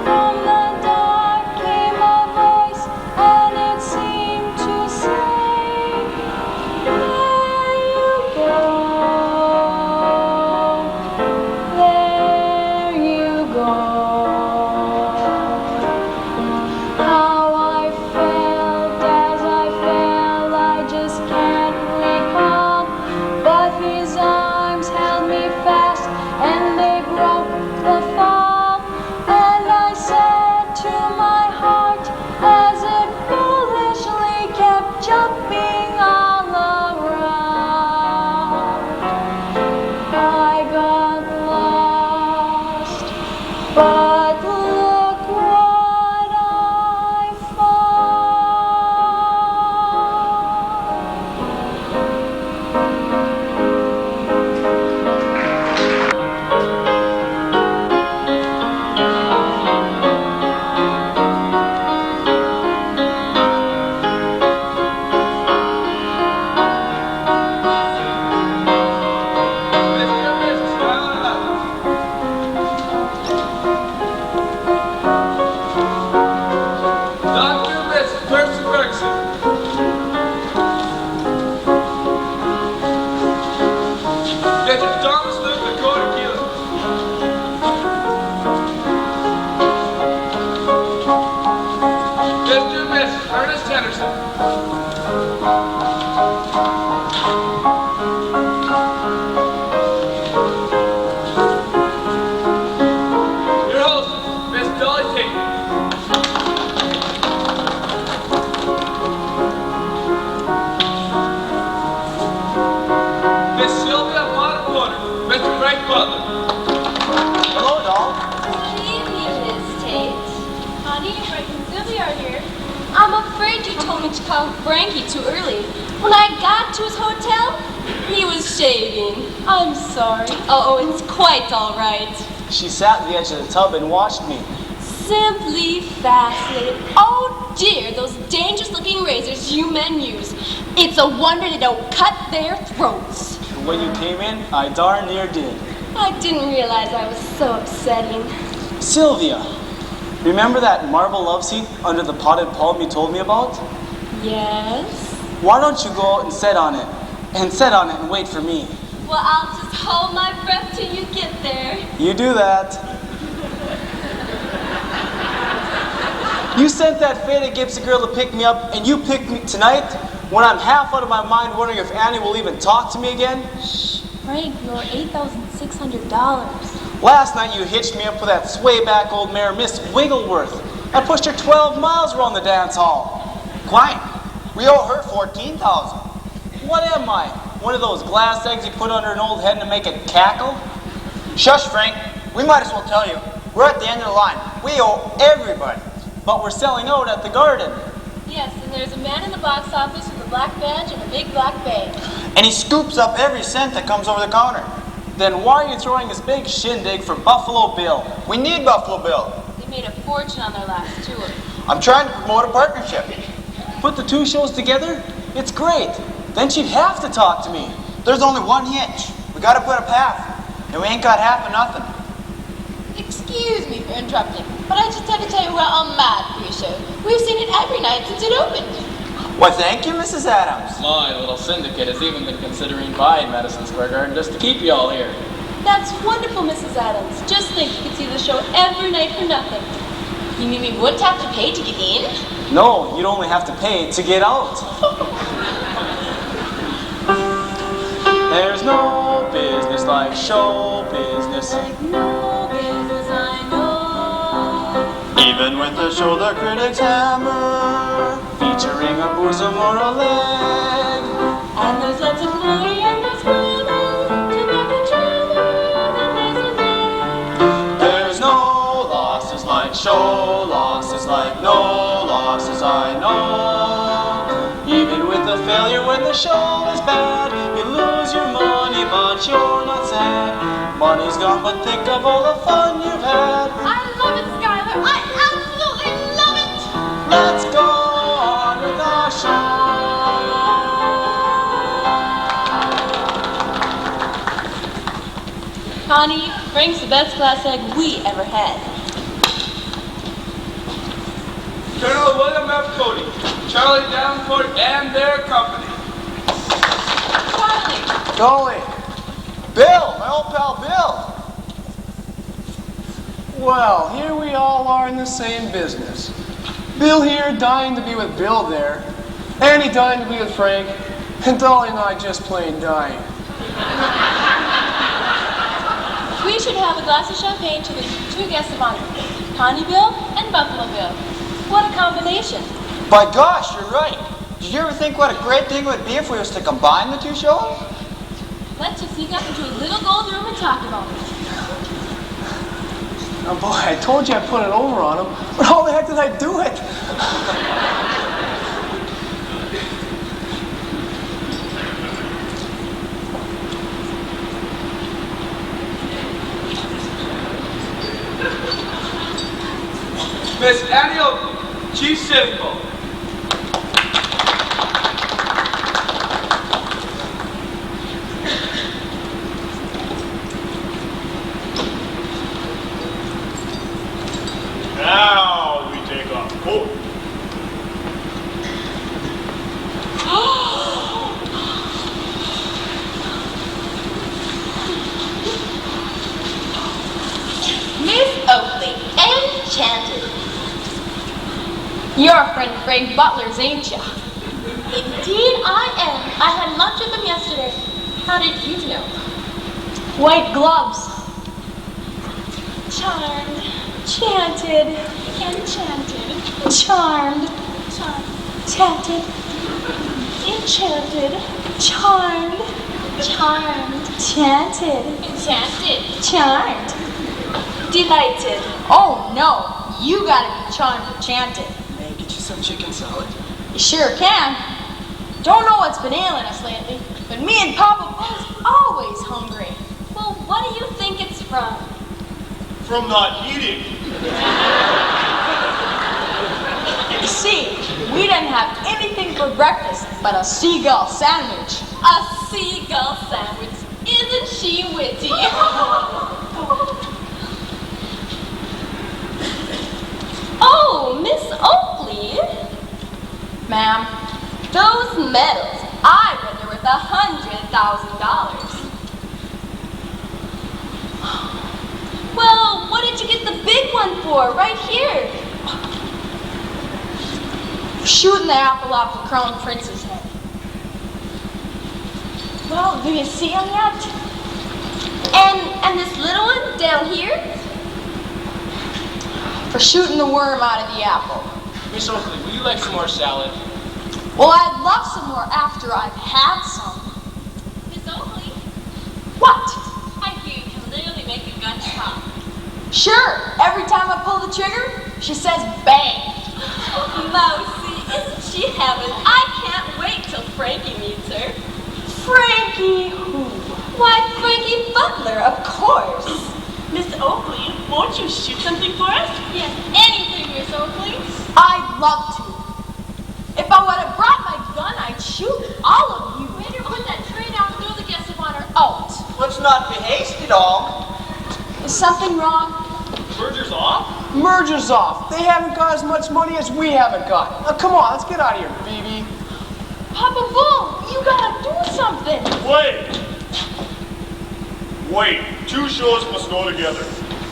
From the dark came a voice and it seemed to say, there you go, there you go. How I felt as I fell, I just can't recall. But his arms held me fast and they broke the fall. And I said to my heart as it foolishly kept jumping all around, I got lost, but look what I Hello, doll. Good evening, Miss Tate. Honey, Frank and Sylvia are here. I'm afraid you told me to call Frankie too early. When I got to his hotel, he was shaving. I'm sorry. Oh, it's quite all right. She sat at the edge of the tub and watched me. Simply fascinated. Oh dear, those dangerous looking razors you men use. It's a wonder they don't cut their throats. When you came in, I darn near did. I didn't realize I was so upsetting. Sylvia, remember that marble love seat under the potted palm you told me about? Yes? Why don't you go out and sit on it? And sit on it and wait for me. Well, I'll just hold my breath till you get there. You do that. You sent that faded Gibson girl to pick me up, and you picked me tonight when I'm half out of my mind wondering if Annie will even talk to me again? Shh, Frank, you're $8,600. Last night you hitched me up with that swayback old mare, Miss Wiggleworth. I pushed her 12 miles around the dance hall. Quiet. We owe her $14,000. What am I? One of those glass eggs you put under an old hen to make it cackle? Shush, Frank. We might as well tell you. We're at the end of the line. We owe everybody. But we're selling out at the Garden. Yes, and there's a man in the box office with a black badge and a big black bag. And he scoops up every cent that comes over the counter. Then why are you throwing this big shindig for Buffalo Bill? We need Buffalo Bill. They made a fortune on their last tour. I'm trying to promote a partnership. Put the two shows together? It's great. Then she'd have to talk to me. There's only one hitch. We gotta put a path. And we ain't got half of nothing. Excuse me for interrupting, but I just have to tell you we're all mad for your show. We've seen it every night since it opened. Well, thank you, Mrs. Adams. My little syndicate has even been considering buying Madison Square Garden just to keep you all here. That's wonderful, Mrs. Adams. Just think you could see the show every night for nothing. You mean we wouldn't have to pay to get in? No, you'd only have to pay to get out. There's no business like show business. Like no business I know. Even Even with the show the critics hammer, featuring a bosom or a leg. And there's lots of glory and there's glamour to make a drama that makes a man. There's no losses like show losses, like no losses I know. Even with the failure when the show is bad, you lose your money but you're not sad. Money's gone but think of all the fun you've had. I love it, Skylar. I absolutely love it. Let's go on with our show. Connie, Frank's the best glass egg we ever had. Colonel William F. Cody, Charlie Davenport, and their company. Charlie! Dolly! Bill! My old pal Bill! Well, here we all are in the same business. Bill here dying to be with Bill there. Annie dying to be with Frank. And Dolly and I just plain dying. We should have a glass of champagne to the two guests of honor, Connie Bill and Buffalo Bill. What a combination. By gosh, you're right. Did you ever think what a great thing it would be if we was to combine the two shows? Let's just sneak up into a little gold room and talk about it. Oh boy, I told you I'd put it over on him, but how the heck did I do it? Miss Annie Oakley, Chief Sitting Bull. Now we take off the coat. Miss Oakley, enchanted. You're a friend of Frank Butler's, ain't ya? Indeed I am. I had lunch with him yesterday. How did you know? White gloves. Charmed, chanted, enchanted, charmed, chanted, enchanted, charmed, chanted, charmed, delighted. Oh no, you gotta be charmed or chanted. May I get you some chicken salad? You sure can. Don't know what's been ailing us lately, but me and Papa Bull's always hungry. Well, what do you think it's from? From not eating. You see, we didn't have anything for breakfast but a seagull sandwich. A seagull sandwich. Isn't she witty? Oh, Miss Oakley. Ma'am, those medals, I bet they're worth $100,000. Well, what did you get the big one for? Right here. Shooting the apple off the Crown Prince's head. Well, do you see him yet? And this little one down here? For shooting the worm out of the apple. Miss Oakley, would you like some more salad? Well, I'd love some more after I've had some. Miss Oakley, What? I hear you can literally make a gun pop. Sure, every time I pull the trigger, she says bang. Mousy, isn't she heaven? I can't wait till Frankie meets her. Frankie who? Why, Frankie Butler, of course. Miss Oakley, won't you shoot something for us? Yes, anything, Miss Oakley. I'd love to. If I would have brought my gun, I'd shoot all of you. Waiter, put that tray down and throw the guest of honor out. Let's not be hasty, dog. Is something wrong? Merger's off? Merger's off. They haven't got as much money as we haven't got. Now come on, let's get out of here, Phoebe. Papa Bull, you gotta do something. Wait, two shows must go together.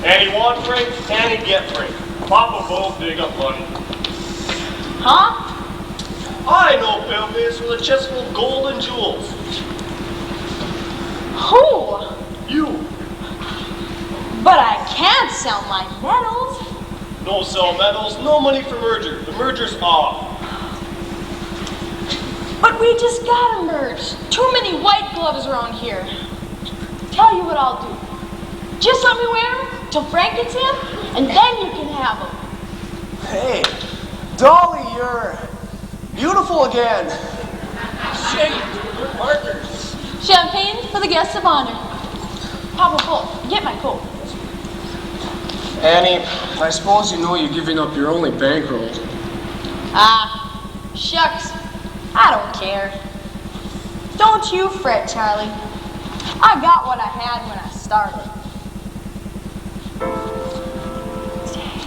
Annie want Frank, Annie get Frank. Papa both dig up money. Huh? I know Paleface with a chest full of gold and jewels. Who? You. But I can't sell my medals. No sell metals, no money for merger. The merger's off. But we just got a merge. Too many white gloves around here. Tell you what I'll do. Just let me wear them till Frank gets in, and then you can have them. Hey, Dolly, you're beautiful again. Shane, we're partners. Champagne for the guests of honor. Papa Bull, get my coat. Annie, I suppose you know you're giving up your only bankroll. Ah, shucks. I don't care. Don't you fret, Charlie. I got what I had when I started.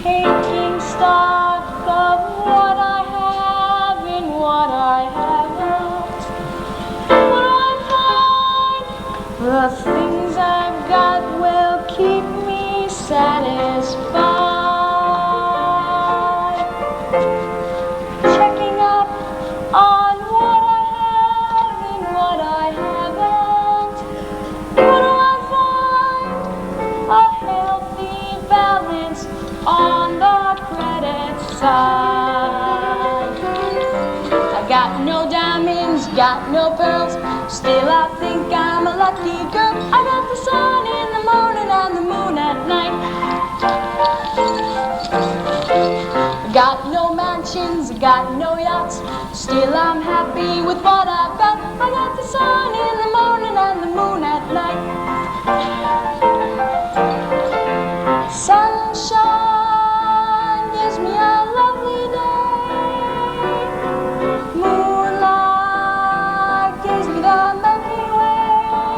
Taking stock of what I have and what I haven't. What do I find? The things I've got will keep me satisfied. Checking up on what I have and what I haven't. What do I find? A healthy balance on the credit side. I got no diamonds, got no pearls, still I think I'm a lucky girl. I got the sun in the morning and the moon at night. Got no mansions, got no yachts, still I'm happy with what I've got. I got the sun in the morning and the moon at night. Sunshine gives me a lovely day. Moonlight gives me the Milky Way.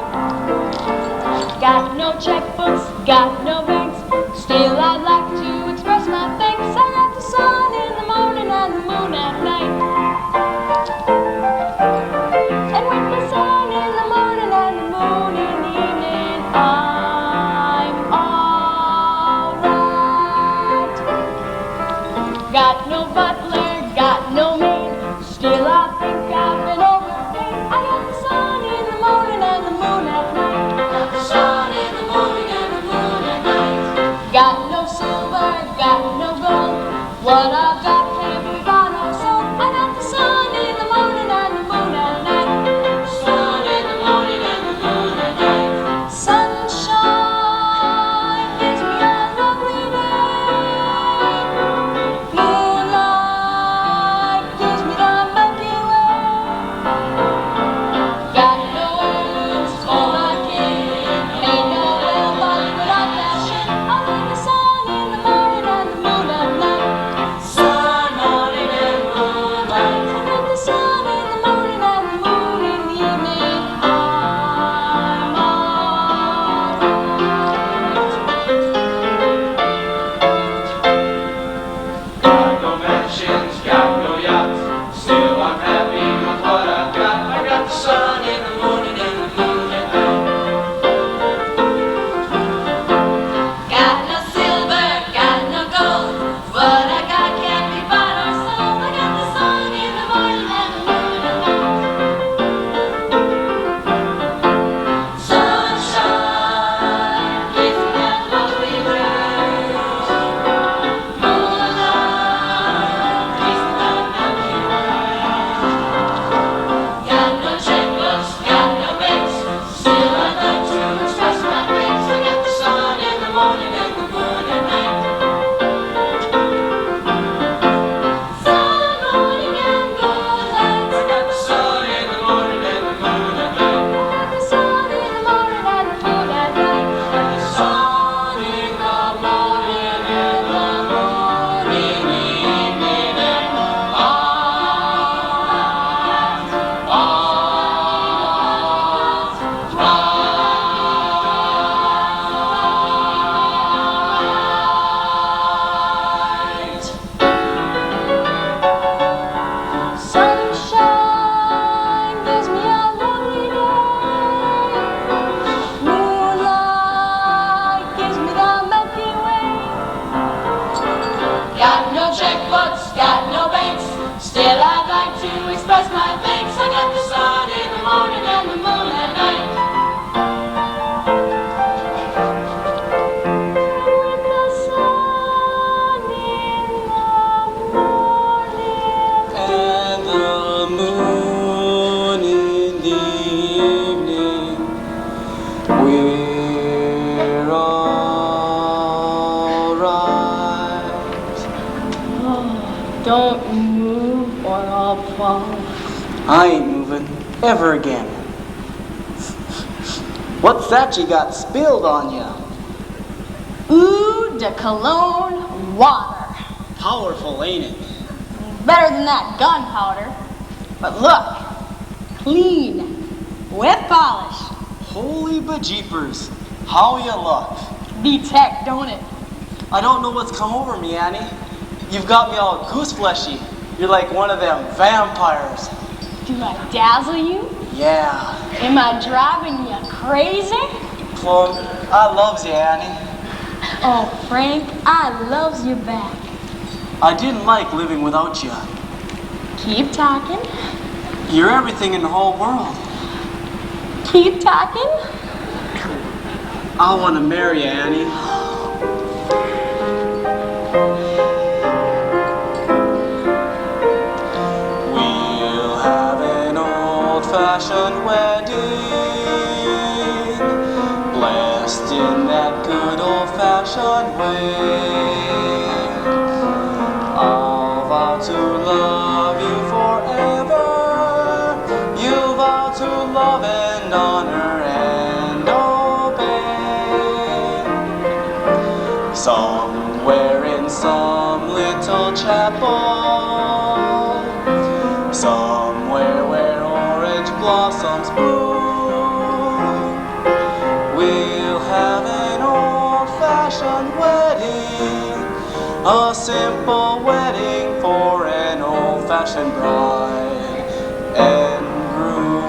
Got no checkbooks, got no banks, still I'd like to express my thanks. I got the sun in the morning and the moon at night. And with the sun in the morning and the moon in the evening, I'm alright. Got no butler, got no maid, still I think I've been overpaid. I got the sun in the morning and the moon at night. Got the sun in the morning and the moon at night. Got no silver, got no gold, what I've got can't be bought or sold. I got the sun in the morning and the moon at night. Sun in the morning and the moon at night. Sunshine gives me a lovely day. Moonlight gives me the Milky Way. Got no earrings for my kid, ain't no real money without passion. I like the sun in the morning and the moon at night. Sun, morning and moonlight. I like the sun in the morning and the moon in the evening. I'm alright. Got no mansions, got no yachts, still I'm happy with what I've got. I got the sun in the morning and the moon at night. Got no silver, got no gold. What I got can't be bought or sold. I got the sun in the morning and the moon at night. Sunshine gives me that lovely rays. Moonlight gives me that Milky Way. Got no checkbooks, got no banks, still I'd like to express my thanks. I got the sun in the morning and the moon at night. Sun, morning and moonlight. I got the sun in the morning and the moon at night. Got the sun in the morning and the moon at night. The sun in the morning and the moon in the evening, and Sunshine gives me a lovely day. Moonlight gives me the Milky Way. Got no checkbooks, got no banks, still I'd like to express my thanks. I got the sun in the morning and the moon at night. With the sun in Don't move or I'll fall. I ain't moving ever again. What's that you got spilled on ya? Eau de cologne water. Powerful, ain't it? Better than that gunpowder. But look, clean, with polish. Holy bejeepers, how you look. Beats heck, don't it? I don't know what's come over me, Annie. You've got me all goose fleshy. You're like one of them vampires. Do I dazzle you? Yeah. Am I driving you crazy? Plum, I loves you, Annie. Oh, Frank, I loves you back. I didn't like living without you. Keep talking. You're everything in the whole world. Keep talking. I want to marry you, Annie. We'll have an old-fashioned wedding, blessed in that good old-fashioned way. I'll vow to love you forever. You vow to love and honor and obey. Somewhere in some little chapel, somewhere where orange blossoms bloom, we'll have an old-fashioned wedding, a simple wedding for an old-fashioned bride and groom.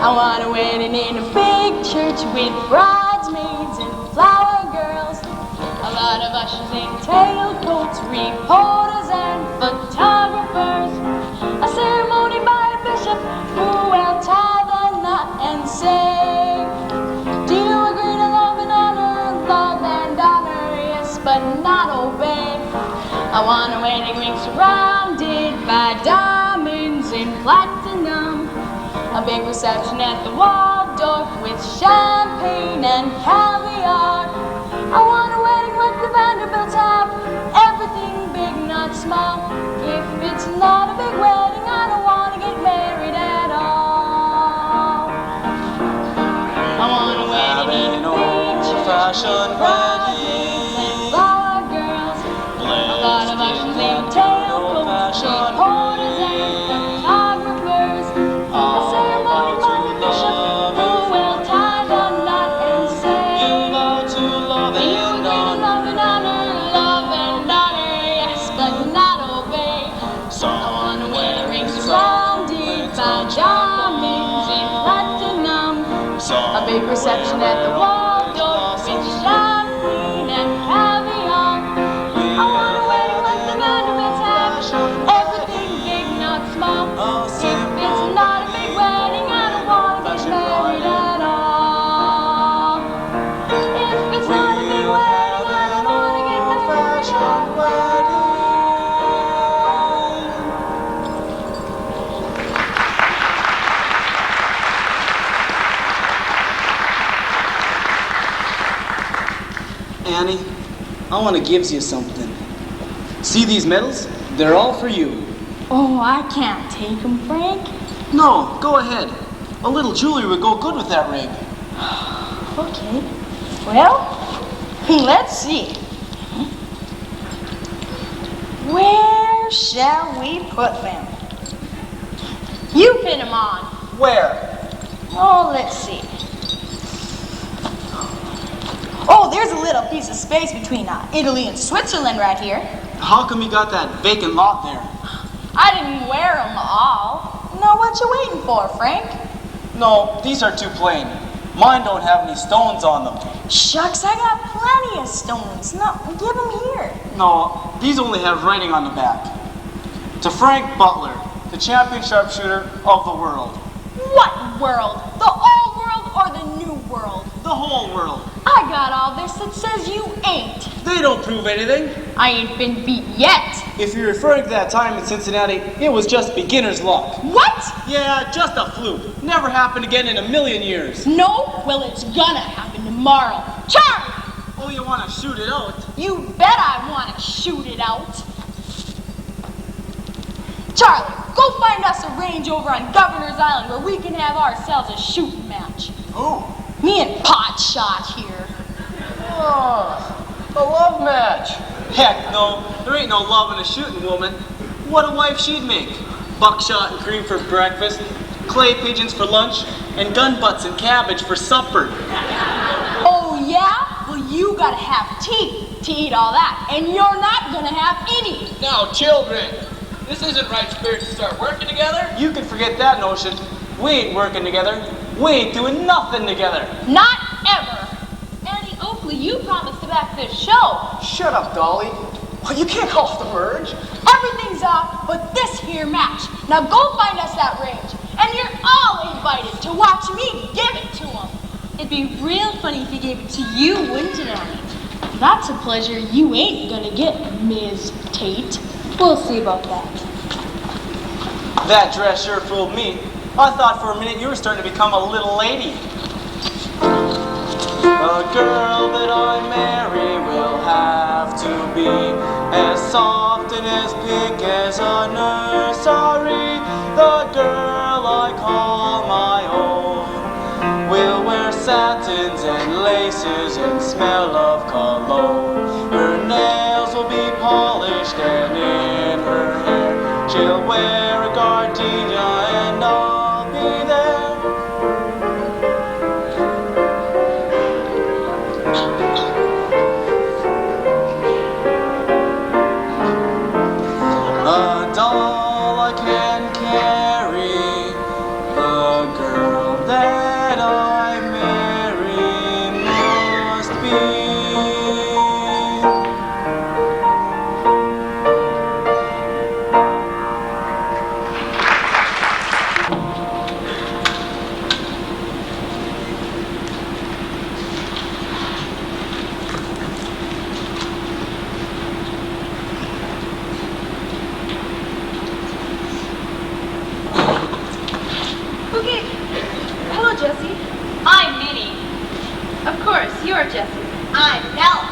I want a wedding in a big church with bridesmaids and flower girls, a lot of ushers in tailcoats, reporters and photographers, a ceremony by a bishop who will tie the knot and say, do you agree to love and honor, yes, but not obey? I want a wedding ring surrounded by diamonds and platinum, a big reception at the Waldorf with champagne and caviar. I want a wedding like the Vanderbilts have, everything big, not small. If it's not a big wedding, I don't want to get married at all. I want a wedding in a big old-fashioned bridesmaids and flower girls, a lot of ushers in tailcoats, reporters and photographers, a ceremony by the bishop who will tie the knot and say, you vow to love do you and agree to love and honor, yes, but not obey? I want a wedding ring surrounded by diamonds and platinum, a big reception at the Waldorf with champagne and caviar. I want a wedding like the Vanderbilts have, everything big, not small. If it's not a big wedding, I don't want to get married at all. If it's not a big wedding, I don't want to get married at all. Annie, I want to give you something. See these medals? They're all for you. Oh, I can't take them, Frank. No, go ahead. A little jewelry would go good with that ring. Okay. Well, let's see. Where shall we put them? You pin them on. Where? Oh, let's see. Oh, there's a little piece of space between Italy and Switzerland right here. How come you got that vacant lot there? I didn't wear them all. Now what you waiting for, Frank? No, these are too plain. Mine don't have any stones on them. Shucks, I got plenty of stones. No, give them here. No, these only have writing on the back. To Frank Butler, the champion sharpshooter of the world. What world? The old world or the new world? The whole world. I got all this that says you ain't. They don't prove anything. I ain't been beat yet. If you're referring to that time in Cincinnati, it was just beginner's luck. What? Yeah, just a fluke. Never happened again in a million years. No? Well, it's gonna happen tomorrow. Charlie! Oh, you want to shoot it out? You bet I want to shoot it out. Charlie, go find us a range over on Governor's Island where we can have ourselves a shooting match. Who? Me and Potshot here. Oh, a love match. Heck no, there ain't no love in a shooting woman. What a wife she'd make. Buckshot and cream for breakfast, clay pigeons for lunch, and gun butts and cabbage for supper. Oh yeah? Well, you gotta have teeth to eat all that, and you're not gonna have any. Now, children, this isn't right spirit to start working together. You can forget that notion. We ain't working together. We ain't doing nothing together. Not ever. Annie Oakley, you promised to back this show. Shut up, Dolly. Well, you can't call off the merge. Everything's off but this here match. Now go find us that range, and you're all invited to watch me give it to them. It'd be real funny if he gave it to you, wouldn't it, Annie? That's a pleasure you ain't gonna get, Ms. Tate. We'll see about that. That dress sure fooled me. I thought for a minute you were starting to become a little lady. The girl that I marry will have to be as soft and as pink as a nursery. The girl I call my own will wear satins and laces and smell of cologne. Her nails will be polished and in her hair she'll wear a gardenia and I'll be there. A doll I can carry, the girl that I marry must be. Okay. Hello, Jessie. I'm Minnie. Of course, you're Jessie. I'm Bella.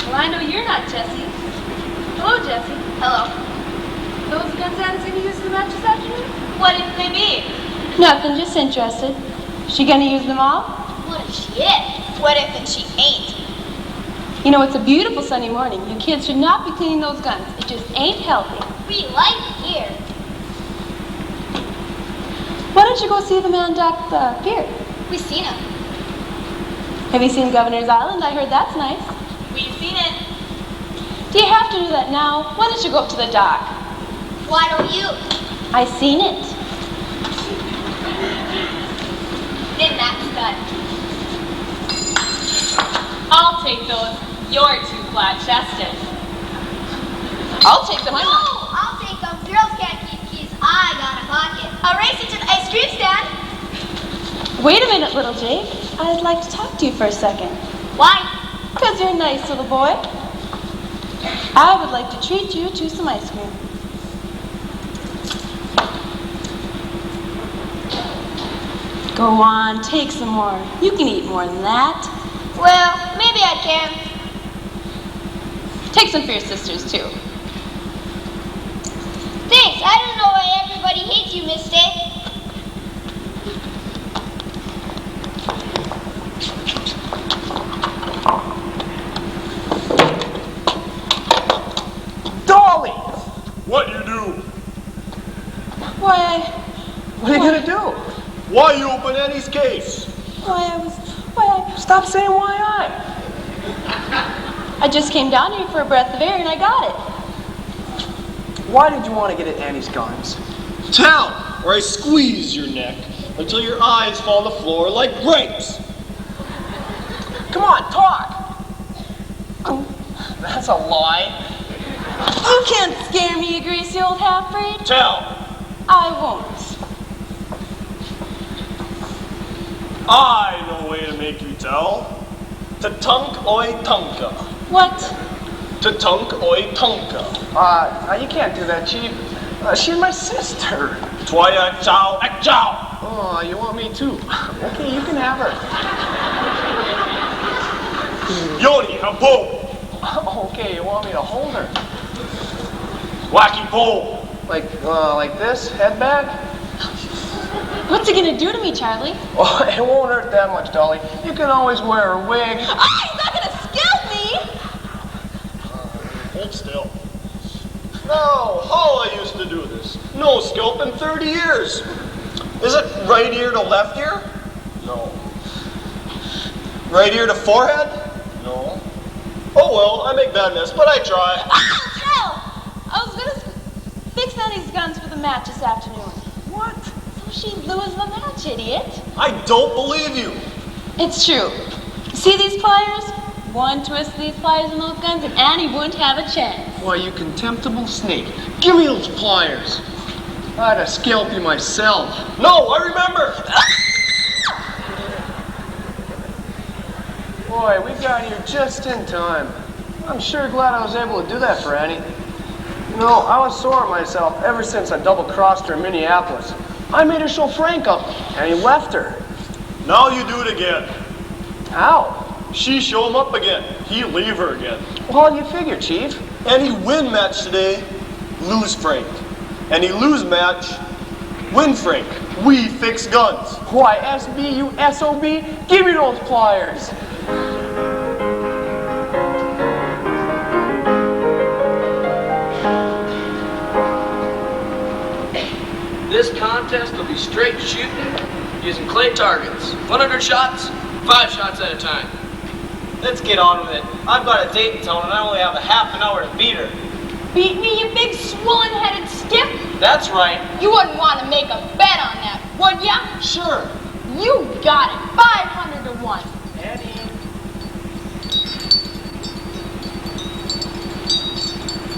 Well, I know you're not Jessie. Hello, Jessie. Hello. Those guns Annie's gonna use in the match this afternoon? What if they be? Nothing, just interested. She gonna use them all? What if she is? What if she ain't? You know, it's a beautiful sunny morning. You kids should not be cleaning those guns. It just ain't healthy. We like it here. Why don't you go see the man dock the pier? We seen him. Have you seen Governor's Island? I heard that's nice. We've seen it. Do you have to do that now? Why don't you go up to the dock? Why don't you? I seen it. Then that's good. I'll take those. You're too flat-chested. I'll take them. No, I'll take them. Girls can't keep keys. I got a pocket. I'll race it to the ice cream stand. Wait a minute, little Jake. I'd like to talk to you for a second. Why? Because you're a nice little boy. I would like to treat you to some ice cream. Go on, take some more. You can eat more than that. Well, maybe I can. Take some for your sisters, too. Thanks. I don't know why everybody hates you, Miss Day. Dolly! What you do? Why, What are you gonna do? Why you open Annie's case? Stop saying why I just came down here for a breath of air and I got it. Why did you want to get at Annie's guns? Tell, or I squeeze your neck until your eyes fall on the floor like grapes. Come on, talk! That's a lie. You can't scare me, you greasy old half-breed. Tell. I won't. I know a way to make you tell. Ta-tunk oi tunka. What? Ta-tunk oi tunka. You can't do that, Chief. She's my sister. Twaya chow ek chow. Oh, you want me too? Okay, you can have her. Yoni, a bull. Okay, you want me to hold her? Wacky bull. Like this? Head back? What's he gonna do to me, Charlie? Oh, it won't hurt that much, Dolly. You can always wear a wig. Oh, he's not gonna scalp me! Hold still. No, how I used to do this. No scalp in 30 years. Is it right ear to left ear? No. Right ear to forehead? No. Oh well, I make bad mess, but I try. Ah, Joe! I was gonna fix Nanny's guns for the match this afternoon. What? So she'd lose the match, idiot. I don't believe you. It's true. See these pliers? One twist of these pliers and those guns and Annie wouldn't have a chance. Why, you contemptible snake. Give me those pliers. I'd have scalped you myself. No, I remember. Boy, we got here just in time. I'm sure glad I was able to do that for Annie. You know, I was sore at myself ever since I double-crossed her in Minneapolis. I made her show Frank up, and he left her. Now you do it again. How? She show him up again. He leave her again. Well, you figure, Chief. And he win match today, lose Frank. And he lose match, win Frank. We fix guns. Why, SB, you SOB? Give me those pliers. This contest will be straight shooting using clay targets. 100 shots, 5 shots at a time. Let's get on with it. I've got a date in town and I only have a half an hour to beat her. Beat me, you big swollen-headed stiff? That's right. You wouldn't want to make a bet on that, would ya? Sure. You got it. 500 to 1.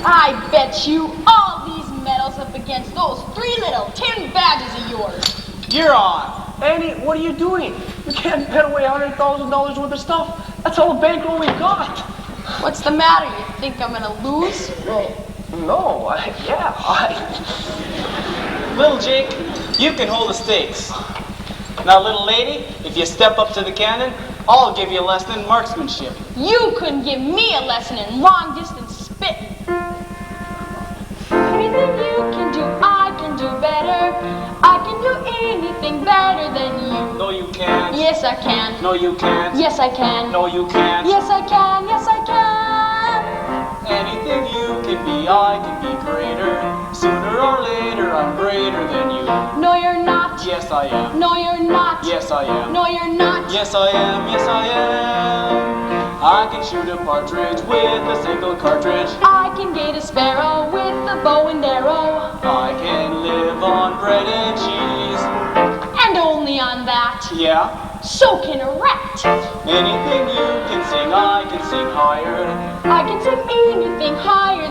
I bet you all these medals up against those 3 little tin badges of yours. You're on. Annie, what are you doing? You can't bet away $100,000 worth of stuff. That's all the bankroll we got. What's the matter? You think I'm gonna lose? Well, no, Little Jake, you can hold the stakes. Now, little lady, if you step up to the cannon, I'll give you a lesson in marksmanship. You couldn't give me a lesson in long-distance spitting. Anything you can do, I can do better. I can do anything better than you. No, you can't. Yes, I can. No, you can't. Yes, I can. No, you can't. Yes, I can. Yes, I can. Anything you can be, I can be greater. Sooner or later, I'm greater than you. No, you're not. Yes, I am. No, you're not. Yes, I am. No, you're not. Yes, I am. Yes, I am. I can shoot a partridge with a single cartridge. I can gate a sparrow with a bow and arrow. I can live on bread and cheese. And only on that. Yeah. So can a rat. Anything you can sing, I can sing higher. I can sing anything higher